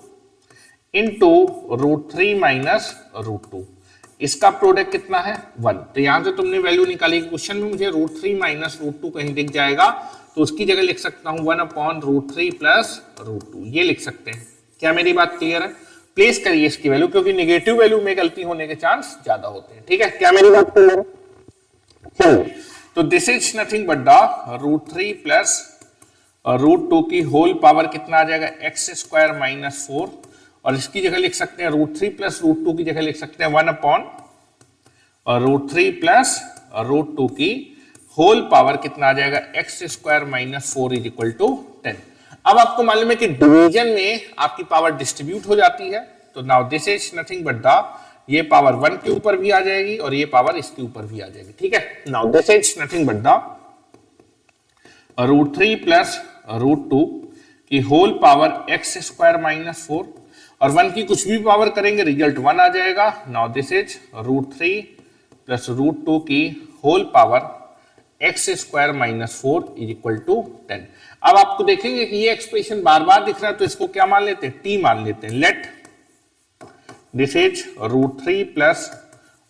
into √3 minus √2, इसका प्रोडक्ट कितना है 1। तो यहां से तुमने वैल्यू निकाली, क्वेश्चन में मुझे √3 माइनस √2 कहीं दिख जाएगा तो उसकी जगह लिख सकता हूं 1/√3 प्लस √2, ये लिख सकते हैं। क्या मेरी बात क्लियर है? प्लेस करिए इसकी वैल्यू, क्योंकि नेगेटिव वैल्यू में गलती होने के चांस ज्यादा होते हैं। ठीक है, क्या मेरी बात क्लियर है? चलिए, तो this is nothing but the √3 plus √2 की होल पावर कितना आ जाएगा, x² माइनस 4, और इसकी जगह लिख सकते हैं √3 प्लस √2 की जगह लिख सकते हैं 1/√3 प्लस √2 की होल पावर कितना आ जाएगा, x² minus 4 is equal to 10। अब आपको मालूम है कि डिवीजन में आपकी पावर डिस्ट्रीब्यूट हो जाती है, तो now this is nothing but the, ये पावर 1 के ऊपर भी आ जाएगी और ये पावर इसके ऊपर भी आ जाएगी। ठीक है, now this is nothing but the √3 plus √2 की होल पावर x² माइनस 4, और 1 की कुछ भी पावर करेंगे रिजल्ट 1 आ जाएगा। नाउ दिस इज √3 प्लस √2 की whole power x² minus 4 is equal to 10। अब आपको देखेंगे कि ये एक्सप्रेशन बार बार दिख रहा है, तो इसको क्या मान लेते हैं, t मान लेते हैं। लेट दिस इज √3 प्लस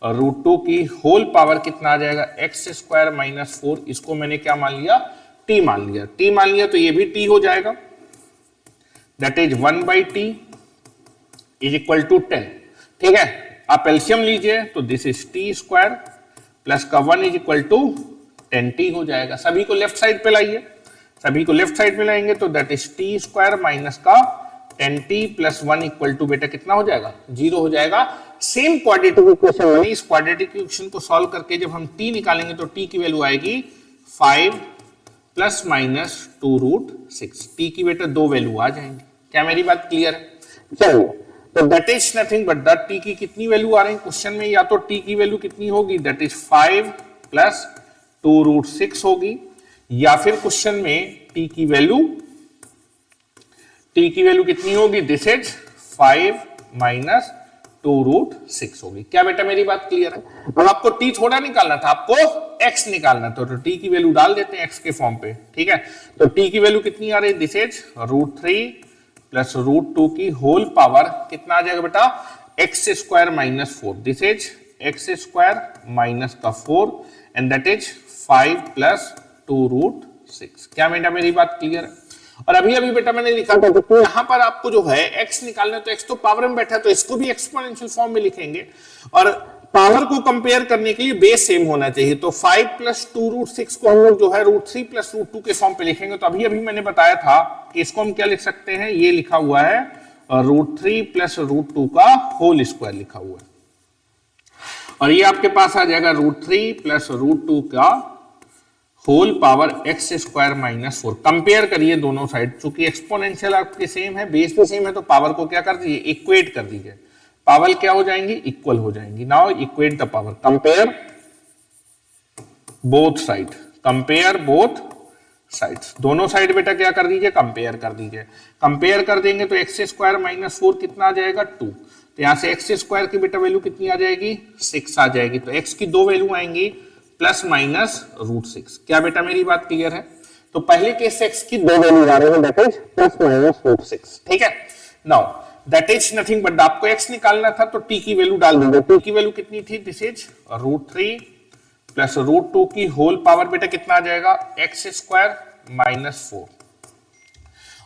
√2 की होल पावर कितना आ जाएगा, x² माइनस 4, इसको मैंने क्या मान लिया, t मान लिया। t मान लिया तो ये भी t हो जाएगा, that is 1/t is equal to 10। ठीक है, आप एलसीएम लीजिए तो दिस इज t² प्लस का 1 इज इक्वल टू 10t हो जाएगा। सभी को लेफ्ट साइड पे लाइए, सभी को लेफ्ट साइड पे लाएंगे तो दैट इज t² माइनस का 10t प्लस 1 इक्वल टू बेटा कितना हो जाएगा, 0 हो जाएगा। सेम क्वाड्रेटिक इक्वेशन में, इस क्वाड्रेटिक इक्वेशन को सॉल्व करके जब हम t निकालेंगे तो t की वैल्यू आएगी 5 प्लस माइनस 2√6। t की बेटा दो वैल्यू आ जाएंगे। क्या मेरी बात क्लियर है? चलिए, तो that is nothing but the t की कितनी वैल्यू आ रही है क्वेश्चन में, या तो t की वैल्यू कितनी होगी, दैट इज 5 प्लस 2√6 होगी, या फिर क्वेश्चन में t की वैल्यू कितनी होगी, दिस इज 5 माइनस 2√6 होगी। क्या बेटा मेरी बात क्लियर है? अब आपको t थोड़ा निकालना था, आपको x निकालना था, तो t की वैल्यू डाल देते हैं x के फॉर्म पे। ठीक है, तो t की वैल्यू कितनी आ रही है, दिस इज √3 प्लस √2 की होल पावर कितना आ जाएगा बेटा, x² minus 4, this is x² minus का 4 एंड दैट इज 5 प्लस 2√6। क्या बेटा मेरी बात क्लियर है? और अभी अभी बेटा मैंने लिखा था तो यहां पर आपको जो है x निकालना है, तो x तो पावर में बैठा है तो इसको भी एक्सपोनेंशियल फॉर्म में लिखेंगे, और पावर को कंपेयर करने के लिए बेस सेम होना चाहिए। तो 5 प्लस 2√6 को हम लोग जो है √3 प्लस √2 के फॉर्म पे लिखेंगे। तो अभी अभी मैंने बताया था कि इसको हम क्या लिख सकते हैं, ये लिखा हुआ है √3 प्लस √2 का होल स्क्वायर लिखा हुआ है, और ये आपके पास आ जाएगा √3 प्लस √2 का whole power x² minus 4। Compare करिए दोनों साइड, चूंकि एक्सपोनेंशियल आपके सेम है, बेस भी सेम है, तो पावर को क्या कर दीजिए, इक्वेट कर दीजिए। पावर क्या हो जाएंगी, इक्वल हो जाएंगी। Now equate the power, compare both side, compare both sides, दोनों साइड बेटा क्या कर दीजिए, कंपेयर कर दीजिए। कंपेयर कर देंगे तो x² माइनस 4 कितना आ जाएगा, 2। तो यहां से x² की बेटा वैल्यू कितनी आ जाएगी, 6 आ जाएगी। तो x की दो वैल्यू आएंगी प्लस माइनस √6। क्या बेटा मेरी बात क्लियर है? तो पहले केस से x की दो वैल्यू आ रही है, दैट इज प्लस माइनस √6। ठीक है, now that is nothing but आपको x निकालना था, तो t की वैल्यू डाल दीजिए। t की वैल्यू कितनी थी, दिस इज √3 प्लस √2 की होल पावर बेटा कितना आ जाएगा, x² माइनस 4,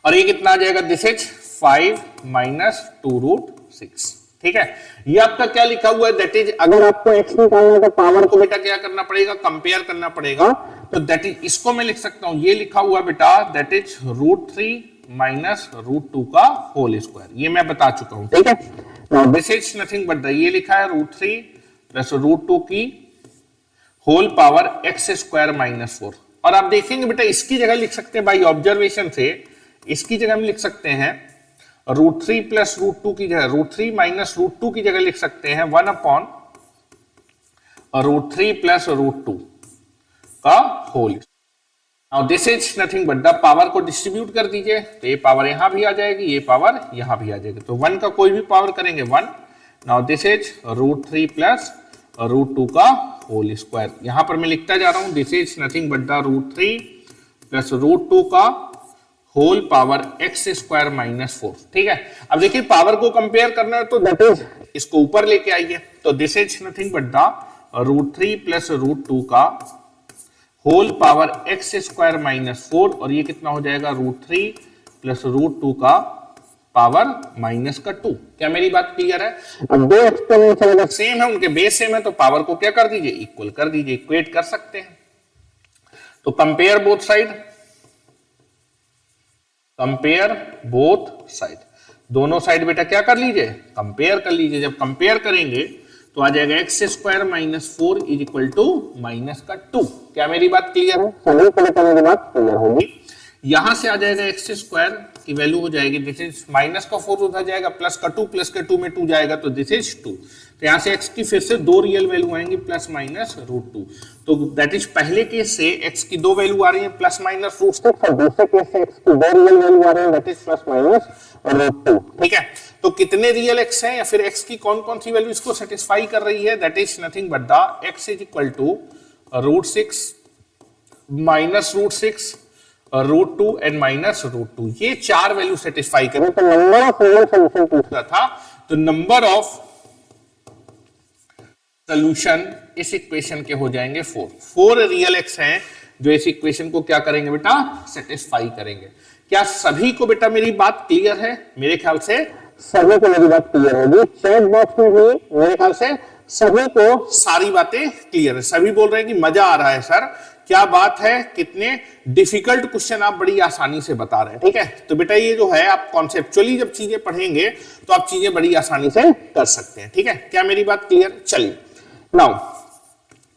और ये कितना आ जाएगा, दिस इज 5 माइनस 2√6। ठीक है, ये आपका क्या लिखा हुआ है, दैट इज अगर आपको x निकालना है तो पावर को बेटा क्या करना पड़ेगा, कंपेयर करना पड़ेगा। तो दैट इज, इसको मैं लिख सकता हूं, ये लिखा हुआ बेटा दैट इज √3 माइनस √2 का होल स्क्वायर, ये मैं बता चुका हूं। ठीक है, now this is nothing but ये लिखा है √3 प्लस √2 की होल पावर x² माइनस 4। और आप देखेंगे बेटा इसकी जगह लिख सकते हैं बाई ऑब्जर्वेशन से, इसकी जगह हम लिख सकते हैं √3 प्लस √2 की जगह, √3 माइनस √2 की जगह लिख सकते हैं 1/√3 प्लस √2 का whole. Now this is nothing but the power को डिस्ट्रीब्यूट कर दीजिए, तो ये पावर यहां भी आ जाएगी, ये पावर यहां भी आ जाएगी। तो 1 का कोई भी पावर करेंगे 1। नाउ दिस इज √3 प्लस √2 का होल स्क्वायर। यहां पर मैं लिखता जा रहा हूं this is nothing but the √3 plus √2 का whole power x square minus 4। ठीक है, अब देखिए पावर को कंपेयर करना है तो दैट इज इसको ऊपर लेके आइए, तो this is nothing but the √3 plus √2 का whole power x square minus 4, और ये कितना हो जाएगा √3 प्लस √2 का पावर माइनस का 2। क्या मेरी बात क्लियर है? अब दो एक्सपोनेंशियल अगर सेम है, उनके बेस सेम है, तो पावर को क्या कर दीजिए, इक्वल कर दीजिए, इक्वेट कर सकते हैं। तो compare both side, compare both side, दोनों साइड बेटा क्या कर लीजिए, कंपेयर कर लीजिए। जब कंपेयर करेंगे तो आ जाएगा x square minus 4 is equal to minus का 2। क्या मेरी बात क्लियर है? सभी को लेकर मेरी बात क्लियर होगी। यहां से आ जाएगा x स्क्वायर की वैल्यू हो जाएगी दिस इज माइनस का 4 उधर जाएगा, प्लस का 2, प्लस का 2 में 2 जाएगा, तो दिस इज 2। तो यहां से x की फिर से दो रियल वैल्यू आएंगी, प्लस माइनस √2। तो दैट इज पहले केस से x की दो वैल्यू आ रही है प्लस माइनस √6, और दूसरे केस से x की दो रियल वैल्यू आ रही है दैट इज प्लस माइनस √2। ठीक है, तो कितने रियल x हैं या फिर x की कौन कौन सी वैल्यू इसको सेटिस्फाई कर रही है, that is nothing but the x is equal to √6 minus √6 √2 and minus √2, ये चार वैल्यू सेटिस्फाई करें। तो नंबर ऑफ रियल सॉल्यूशन पूछता था, तो नंबर ऑफ सॉल्यूशन इस इक्वेशन के हो जाएंगे 4 रियल एक्स हैं जो इस इक्वेशन को क्या करेंगे बेटा, सेटिस्फाई करेंगे। क्या सभी को बेटा मेरी बात क्लियर है? मेरे ख्याल से सभी को मेरी बात क्लियर होगी। चैट बॉक्स में भी मेरे ख्याल से सभी को सारी बातें क्लियर है। सभी बोल रहे हैं कि मजा आ रहा है सर, क्या बात है, कितने डिफिकल्ट क्वेश्चन आप बड़ी आसानी से बता रहे हैं। ठीक है, तो बेटा ये जो है आप कॉन्सेप्चुअली जब चीजें पढ़ेंगे तो आप चीजें बड़ी आसानी से कर सकते हैं। ठीक है, क्या मेरी बात क्लियर? चलिए नाउ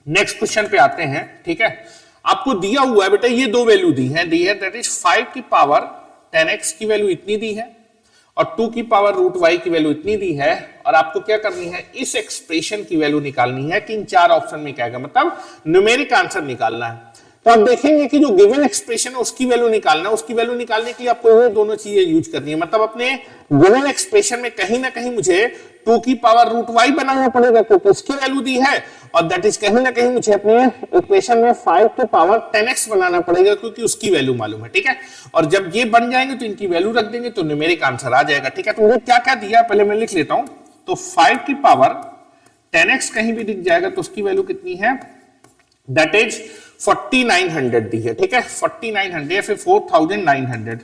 नेक्स्ट क्वेश्चन पे आते हैं। ठीक है, आपको दिया हुआ है बेटा ये दो वैल्यू दी है दैट इज 5 की पावर 10x की वैल्यू इतनी दी है और 2 की पावर √y की वैल्यू इतनी दी है, और आपको क्या करनी है, इस एक्सप्रेशन की वैल्यू निकालनी है कि इन चार ऑप्शन में क्या है, मतलब न्यूमेरिक आंसर निकालना है। तो आप देखेंगे कि जो गिवन एक्सप्रेशन है उसकी वैल्यू निकालना है, उसकी वैल्यू निकालने के लिए आपको ये दोनों चीजें यूज करनी है। मतलब अपने गिवन एक्सप्रेशन में कहीं ना कहीं मुझे 2 की पावर √y बनाना पड़ेगा क्योंकि इसकी वैल्यू दी है, और दैट इज कहीं ना कहीं मुझे अपने इक्वेशन में 5 की पावर 10x बनाना पड़ेगा क्योंकि उसकी वैल्यू मालूम है। ठीक है, और जब ये बन जाएंगे तो इनकी वैल्यू रख देंगे तो न्यूमेरिक आंसर आ जाएगा। ठीक है, तो मुझे क्या क्या दिया पहले मैं लिख लेता हूं। तो 5 की पावर 10x कहीं भी दिख जाएगा तो उसकी वैल्यू कितनी है, दैट इज 4900 दी है। ठीक है, 4900 या फिर 4900,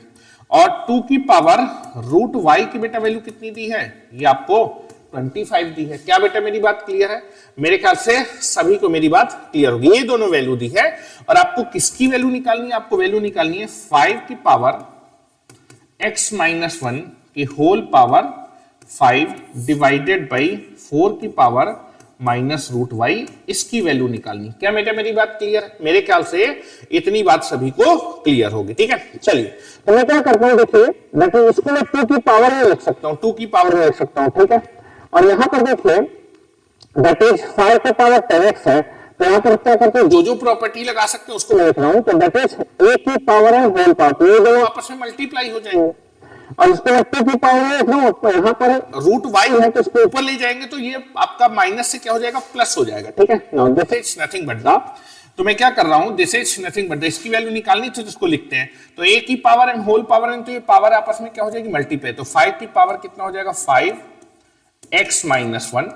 और 2 की पावर √y की बेटा वैल्यू कितनी दी है, ये आपको 25 दी है। क्या बेटा मेरी बात क्लियर है? मेरे ख्याल से सभी को मेरी बात क्लियर होगी। ये दोनों वैल्यू दी है और आपको किसकी वैल्यू निकालनी है, आपको वैल्यू निकालनी है 5 की पावर x माइनस 1 की होल पावर 5 डिवाइडेड बाई 4 की पावर माइनस √y, इसकी वैल्यू निकालनी। क्या बेटा मेरी बात क्लियर है? मेरे ख्याल से इतनी बात सभी को क्लियर होगी। ठीक है, चलिए तो मैं क्या करता हूं, देखिए इसको मैं 2 की पावर में लिख सकता हूं, 2 की पावर में लिख सकता हूं। ठीक है, और यहां पर देखिए दैट इज 5 की पावर 10x है, तो यहां पर क्या करते हैं, जो प्रॉपर्टी लगा सकते हैं उसको मैं लिख रहा हूं। तो दैट इज a की पावर है होल पावर, ये दोनों आपस में मल्टीप्लाई हो जाएंगे, और इसको 2 की पावर में लिख रहा हूं, यहां पर √y है तो इसको ऊपर ले जाएंगे तो ये आपका माइनस से क्या हो जाएगा, प्लस हो जाएगा। ठीक है, now this is nothing but the, तो मैं क्या कर रहा हूं, this is nothing but the, इसकी वैल्यू निकालनी तो इसको लिखते हैं, तो a की power and whole power and, तो ये पावर आपस में क्या हो जाएगी, मल्टीप्लाई। तो 5 की पावर कितना हो जाएगा, 5x माइनस 1,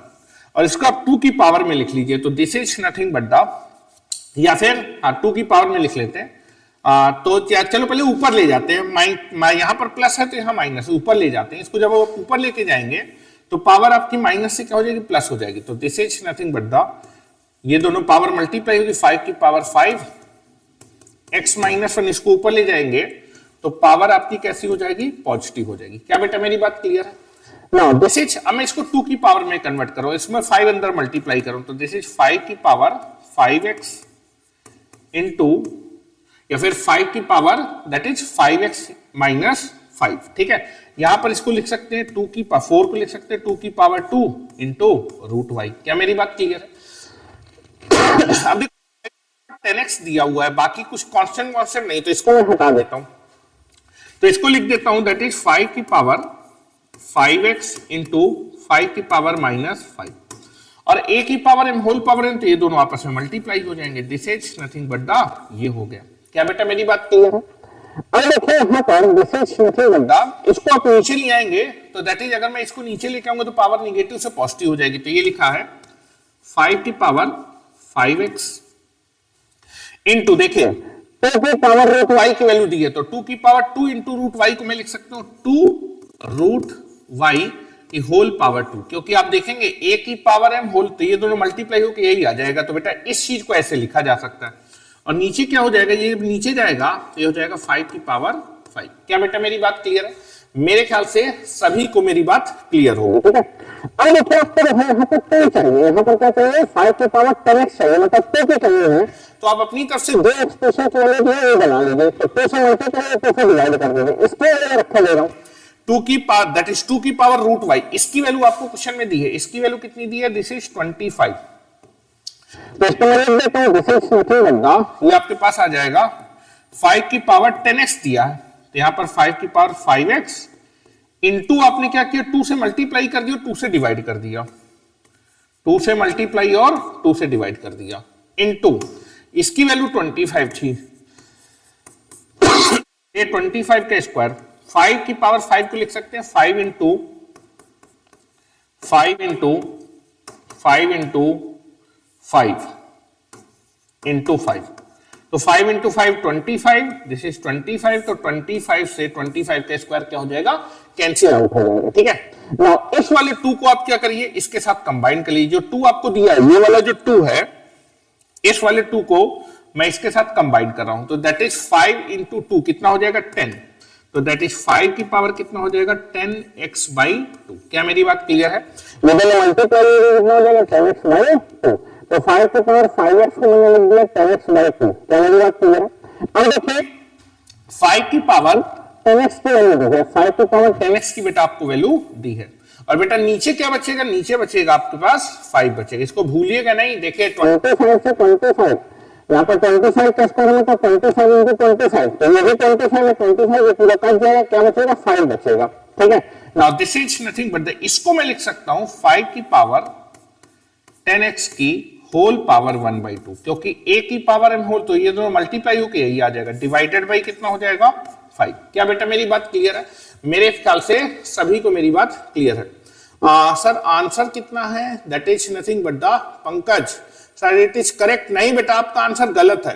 और इसको आप 2 की पावर में लिख लीजिए, तो this is nothing but the, या फिर 2 की पावर में लिख लेते हैं। तो चलो पहले ऊपर ले जाते हैं, यहां पर प्लस है तो यहां माइनस है, ऊपर ले जाते हैं इसको। जब आप ऊपर लेके जाएंगे तो पावर आपकी माइनस से क्या हो जाएगी, प्लस हो जाएगी। तो this is nothing but the, ये दोनों पावर मल्टीप्लाई होगी, 5 की पावर 5 x माइनस 1, इसको ऊपर ले जाएंगे तो पावर आपकी कैसी हो जाएगी, पॉजिटिव हो जाएगी। क्या बेटा मेरी बात क्लियर है? नाउ दिस इज, अब मैं इसको 2 की पावर में कन्वर्ट करूं, इसमें 5 अंदर मल्टीप्लाई करूं, तो दिस इज 5 की पावर 5x इंटू, या फिर 5 की power that is 5x minus 5। ठीक है, यहां पर इसको लिख सकते हैं 2 की पावर 4 को लिख सकते हैं 2 की पावर 2 इंटू √y। क्या मेरी बात क्लियर है? अब 10x दिया हुआ है, बाकी कुछ कांस्टेंट नहीं, तो इसको मैं हटा देता हूं, तो इसको लिख देता हूं दैट इज 5 की पावर 5x इंटू 5 की पावर माइनस 5, और a की power m whole power n, तो ये दोनों आपस में मल्टीप्लाई हो जाएंगे। This is nothing but the, ये हो गया। क्या बेटा मेरी बात क्लियर है? अब देखिए यहाँ पर this is nothing but the, इसको आप नीचे ले आएंगे तो दैट इज, अगर मैं इसको नीचे लेके आऊंगा तो पावर निगेटिव से पॉजिटिव हो जाएगी। तो ये लिखा है 5 की पावर 5x इंटू, देखिए 2 की पावर रूट y की वैल्यू दी है तो 2 की पावर 2 इंटू रूट y को मैं लिख सकता हूं 2 रूट y की होल पावर 2, क्योंकि आप देखेंगे a की पावर m होल, तो ये दोनों मल्टीप्लाई होकर यही आ जाएगा। तो बेटा इस चीज को ऐसे लिखा जा सकता है। और नीचे क्या हो जाएगा, ये नीचे जाएगा तो ये हो जाएगा 5 की पावर 5। क्या बेटा मेरी बात क्लियर है? मेरे ख्याल से सभी को मेरी बात क्लियर होगी, ठीक है। अब देखिए आपको यहाँ पर 2 चाहिए, यहाँ पर क्या चाहिए 5 की पावर 10x चाहिए, मतलब 2 की चाहिए है। तो आप अपनी तरफ से दो एक्सप्रेशन को ये बना लीजिए, तो 2 से मल्टीप्लाई 2 से डिवाइड कर दीजिए, इसके लिए रखा ले रहा हूँ 2 की पावर, दैट इज 2 की पावर रूट y। इसकी वैल्यू आपको क्वेश्चन में दी है, इसकी वैल्यू कितनी दी है? This is 25। तो इसको मैं लिख देता हूँ this is nothing but the, ये आपके पास आ जाएगा 5 की पावर 10x दिया है, तो यहां पर 5 की पावर 5x इंटू आपने क्या किया, 2 से मल्टीप्लाई कर दिया, 2 से डिवाइड कर दिया, 2 से मल्टीप्लाई और 2 से डिवाइड कर दिया, इंटू इसकी वैल्यू 25 थी, ये 25 का स्क्वायर, 5 की पावर 5 को लिख सकते हैं 5 इंटू 5 इंटू 5 इंटू 5 इंटू 5, तो 5 इंटू 5 25, दिस इज 25, तो 25 से 25 का स्क्वायर क्या हो जाएगा? कैंसिल आउट हो जाएगा, ठीक है। नाउ इस वाले 2 को आप क्या करिए, इसके साथ कंबाइन कर लीजिए। जो 2 आपको दिया है, ये वाला जो 2 है, इस वाले 2 को मैं इसके साथ कंबाइन कर रहा हूं, तो दैट इज 5 इंटू 2 कितना हो जाएगा? 10। तो दैट इज 5 की पावर कितना हो जाएगा? 10x/2। क्या मेरी बात क्लियर है? मल्टीप्लाई कितना हो जाएगा 10x/2, तो 5 की पावर 5x को मैंने लिख दिया 10x/2। क्या मेरी बात क्लियर है? अब देखिए 5 की पावर 10x की वैल्यू दी है, 5 की पावर 10x की बेटा आपको वैल्यू दी है। और बेटा नीचे क्या बचेगा? नीचे बचेगा आपके पास 5 बचेगा, इसको भूलिएगा नहीं। देखिए 25 से 25, यहाँ पर 25 का स्क्वायर में तो 25 इंटू 25, तो ये भी 25 है, 25 ये पूरा कट जाएगा, क्या बचेगा? 5 बचेगा, ठीक है। Now this is nothing but the, इसको मैं लिख सकता हूं 5 की पावर 10x की होल पावर 1/2, क्योंकि a की पावर m होल, तो ये दोनों मल्टीप्लाई होकर यही आ जाएगा, डिवाइडेड बाई कितना हो जाएगा? 5। क्या बेटा मेरी बात क्लियर है? मेरे ख्याल से सभी को मेरी बात क्लियर है। सर आंसर कितना है? That is nothing but the, Pankaj sir it is correct. नहीं बेटा आपका आंसर गलत है,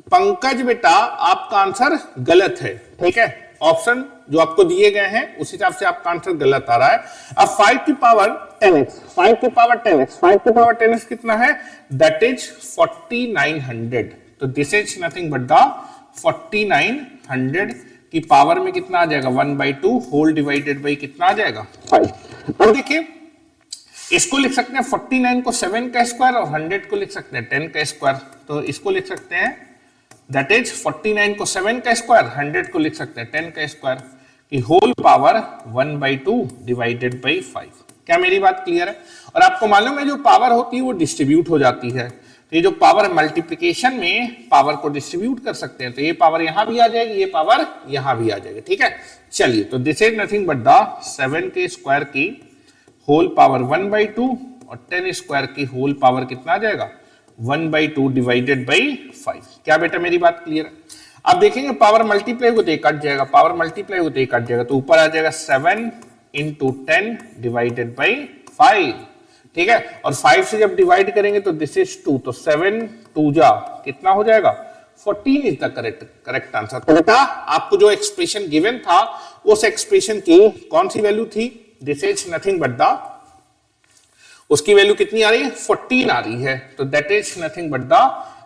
पंकज बेटा आपका आंसर गलत है, ठीक है। ऑप्शन जो आपको दिए गए हैं उस हिसाब से आपका आंसर गलत आ रहा है। अब 5 की पावर 10x, 5 की पावर 10x, 5 की पावर 10x कितना है? That is 4900। तो this is nothing but the 4900 की पावर में कितना आ जाएगा? 1/2 होल डिवाइडेड बाई कितना आ जाएगा? 5। अब देखिए इसको लिख सकते हैं 49 को 7 का स्क्वायर और 100 को लिख सकते हैं 10 का स्क्वायर। तो इसको लिख सकते हैं दैट इज 49 को 7 का स्क्वायर, 100 को लिख सकते हैं 10 का स्क्वायर की होल पावर 1/2 डिवाइडेड बाई 5। क्या मेरी बात क्लियर है? और आपको मालूम है जो पावर होती है वो डिस्ट्रीब्यूट हो जाती है, तो ये जो पावर मल्टीप्लिकेशन में पावर को डिस्ट्रीब्यूट कर सकते हैं, तो ये पावर यहां भी आ जाएगी, ये पावर यहां भी आ जाएगी, ठीक है। चलिए तो this is nothing but the 7 के स्क्वायर की होल पावर 1/2 और 10 स्क्वायर की होल पावर कितना आ जाएगा? 1/2 डिवाइडेड बाई 5। क्या बेटा मेरी बात क्लियर है? अब देखेंगे पावर मल्टीप्लाई होते कट जाएगा, पावर मल्टीप्लाई होते कट जाएगा, तो ऊपर आ जाएगा 7 इंटू 10 डिवाइडेड बाई 5, ठीक है। और 5 से जब डिवाइड करेंगे तो दिस इज 2, तो 7 2 जा कितना हो जाएगा? 14 इज द करेक्ट आंसर। तो बेटा आपको जो एक्सप्रेशन गिवन था उस एक्सप्रेशन की कौन सी वैल्यू थी? This is nothing but the, उसकी वैल्यू कितनी आ रही है? 14 आ रही है। तो that is nothing but the,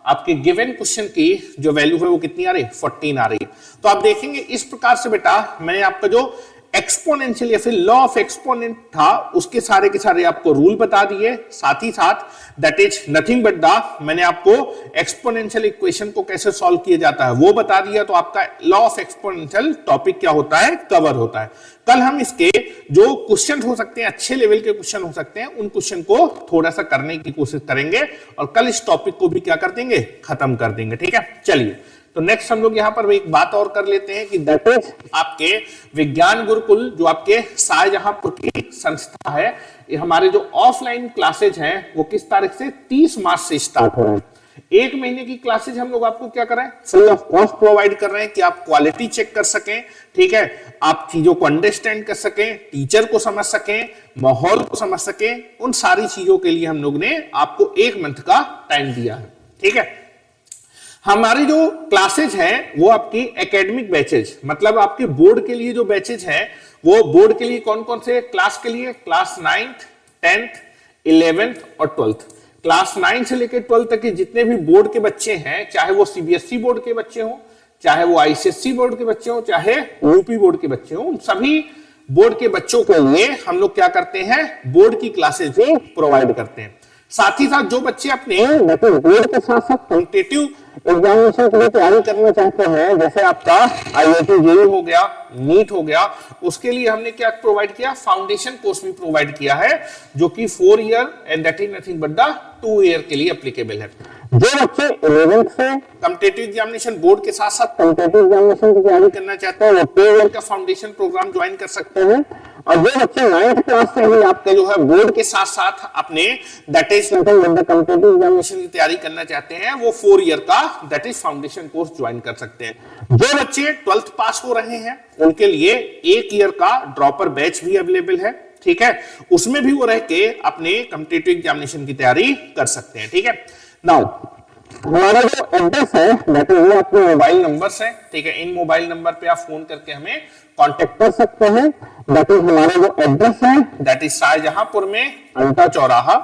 आपके गिवन क्वेश्चन की जो वैल्यू है वो कितनी आ रही है? 14 आ रही है। तो आप देखेंगे इस प्रकार से बेटा मैंने आपका जो एक्सपोनेंशियल या फिर लॉ ऑफ एक्सपोनेंट था उसके सारे के सारे आपको रूल बता दिए, साथ ही साथ that is nothing but the मैंने आपको एक्सपोनेंशियल इक्वेशन को कैसे सॉल्व किया जाता है वो बता दिया। तो आपका लॉ ऑफ एक्सपोनेंशियल टॉपिक क्या होता है? कवर होता है। कल हम इसके जो क्वेश्चन हो सकते हैं, अच्छे लेवल के क्वेश्चन हो सकते हैं, उन क्वेश्चन को थोड़ा सा करने की कोशिश करेंगे और कल इस टॉपिक को भी क्या कर देंगे? खत्म कर देंगे, ठीक है। चलिए तो नेक्स्ट हम लोग यहाँ पर एक बात और कर लेते हैं कि दैट इज आपके विज्ञान गुरुकुल जो आपके शाहजहांपुर की संस्था है, ये हमारे जो ऑफलाइन क्लासेज हैं वो किस तारीख से 30 मार्च से स्टार्ट हो रहे हैं। एक महीने की क्लासेज हम लोग आपको क्या कर रहे हैं, फ्री ऑफ कॉस्ट प्रोवाइड कर रहे हैं कि आप क्वालिटी चेक कर सकें, ठीक है, आप चीजों को अंडरस्टैंड कर सकें, टीचर को समझ सकें, माहौल को समझ सकें। उन सारी चीजों के लिए हम लोग ने आपको 1 मंथ का टाइम दिया है, ठीक है। हमारी जो क्लासेज हैं वो आपकी एकेडमिक बैचेज, मतलब आपके बोर्ड के लिए जो बैचेज हैं वो बोर्ड के लिए कौन कौन से क्लास के लिए, क्लास 9th 10th 11th और 12th। क्लास 9 से लेकर 12 तक के जितने भी बोर्ड के बच्चे हैं, चाहे वो सीबीएसई बोर्ड के बच्चे हों, चाहे वो आईसीएसई बोर्ड के बच्चे हों, चाहे यूपी बोर्ड के बच्चे हों, उन सभी बोर्ड के बच्चों के लिए हम लोग क्या करते हैं, बोर्ड की क्लासेस भी प्रोवाइड करते हैं। साथ ही साथ जो बच्चे अपने बोर्ड के साथ साथ कॉम्पिटिटिव एग्जामिनेशन के लिए तैयारी करना चाहते हैं, जैसे आपका आईआईटी जेईई हो गया, नीट हो गया, उसके लिए हमने क्या प्रोवाइड किया, फाउंडेशन कोर्स भी प्रोवाइड किया है जो कि 4 year and that is nothing but the 2 year के लिए एप्लीकेबल है। जो बच्चे 11th से कॉम्पिटिटिव एग्जामिनेशन बोर्ड के साथ साथ कॉम्पिटिटिव एग्जामिनेशन की तैयारी करना चाहते हैं वो 2 ईयर का फाउंडेशन प्रोग्राम ज्वाइन कर सकते हैं। और जो बच्चे 9th क्लास से ही आपके जो है बोर्ड के साथ साथ अपने दैट इज कॉम्पिटिटिव एग्जामिनेशन की तैयारी करना चाहते हैं वो 4 ईयर का that is foundation course join कर सकते हैं। जो बच्चे 12th पास हो रहे हैं उनके लिए 1 ईयर का ड्रॉपर बैच भी अवेलेबल है, ठीक है, उसमें भी वो रह के अपने कॉम्पिटिटिव एग्जामिनेशन की तैयारी कर सकते हैं, ठीक है। नाउ हमारा जो एड्रेस है दैट इज वो अपने मोबाइल नंबर है, ठीक है, इन मोबाइल नंबर पे आप फोन करके हमें कांटेक्ट कर सकते हैं। दैट इज हमारा जो एड्रेस है दैट इज शाहजहांपुर में अंटा चौराहा,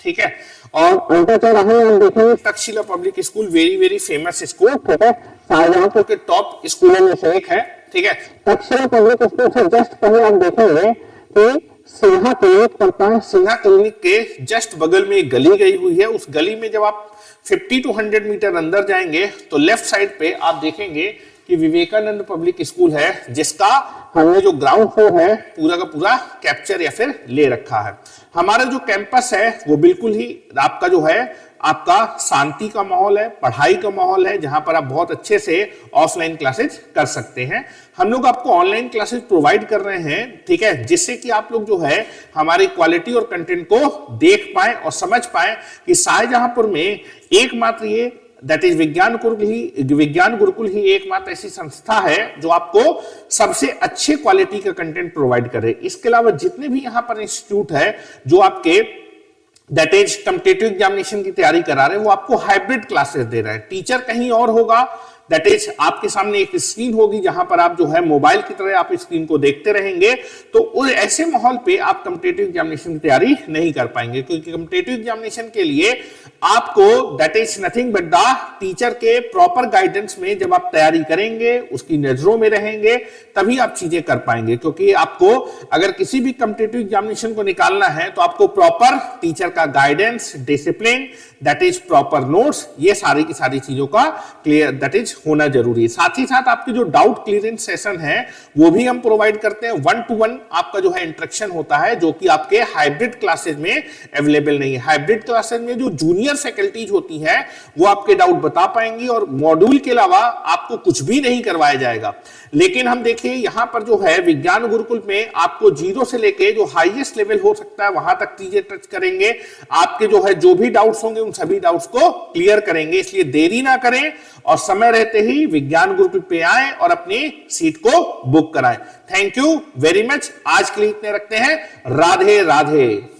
ठीक है, और अंटा चौराहा में हम देखेंगे Takshashila public school, very very famous school, ठीक है, शाहजहांपुर के टॉप स्कूलों में से एक है, ठीक है। तक्षशिला पब्लिक स्कूल से जस्ट पहले आप देखेंगे कि सिन्हा क्लिनिक पड़ता है, सिन्हा क्लिनिक के जस्ट बगल में एक गली गई हुई है, उस गली में जब आप 50 to 100 मीटर अंदर जाएंगे तो लेफ्ट साइड पे आप देखेंगे कि विवेकानंद पब्लिक स्कूल है, जिसका हमने जो ग्राउंड फ्लोर है पूरा का पूरा कैप्चर या फिर ले रखा है। हमारा जो कैंपस है वो बिल्कुल ही आपका जो है आपका शांति का माहौल है, पढ़ाई का माहौल है, जहां पर आप बहुत अच्छे से ऑफलाइन क्लासेस कर सकते हैं। हम लोग आपको ऑनलाइन क्लासेस प्रोवाइड कर रहे हैं, ठीक है, जिससे कि आप लोग जो है हमारी क्वालिटी और कंटेंट को देख पाए और समझ पाए कि शाहजहांपुर में एकमात्र ये दैट इज विज्ञान गुरुकुल ही एकमात्र ऐसी संस्था है जो आपको सबसे अच्छे क्वालिटी का कंटेंट प्रोवाइड करे। इसके अलावा जितने भी यहाँ पर इंस्टीट्यूट है जो आपके दैट इज कॉम्पिटिटिव एग्जामिनेशन की तैयारी करा रहे हैं वो आपको हाइब्रिड क्लासेस दे रहे हैं। टीचर कहीं और होगा, दैट इज आपके सामने एक स्क्रीन होगी जहां पर आप जो है मोबाइल की तरह आप स्क्रीन को देखते रहेंगे, तो ऐसे माहौल पे आप कॉम्पिटिटिव एग्जामिनेशन की तैयारी नहीं कर पाएंगे, क्योंकि कॉम्पिटिटिव एग्जामिनेशन के लिए आपको that is nothing but the teacher के प्रॉपर गाइडेंस में जब आप तैयारी करेंगे, उसकी नजरों में रहेंगे, तभी आप चीजें कर पाएंगे। क्योंकि आपको अगर किसी भी कॉम्पिटिटिव एग्जामिनेशन को निकालना है तो आपको प्रॉपर टीचर का guidance, discipline, that is proper notes, ये सारी की सारी चीजों का क्लियर दैट इज होना जरूरी है। साथ ही साथ आपके जो डाउट क्लियरेंस सेशन है वो भी हम प्रोवाइड करते हैं। 1-to-1 आपका जो है इंटरेक्शन होता है, जो कि आपके हाइब्रिड क्लासेस में अवेलेबल नहीं है। हाइब्रिड क्लासेस में जो जूनियर फैकल्टीज होती है वो आपके डाउट बता पाएंगी और मॉड्यूल के अलावा आपको कुछ भी नहीं करवाया जाएगा। लेकिन हम देखिए यहां पर जो है विज्ञान गुरुकुल में आपको 0 से लेके जो हाईएस्ट लेवल हो सकता है वहां तक चीजें टच करेंगे। आपके जो है जो भी डाउट्स होंगे उन सभी डाउट्स को क्लियर करेंगे। इसलिए देरी ना करें और समय रहते ही विज्ञान गुरुकुल पे आए और अपनी सीट को बुक कराएं। Thank you very much. आज के लिए इतने रखते हैं। राधे राधे।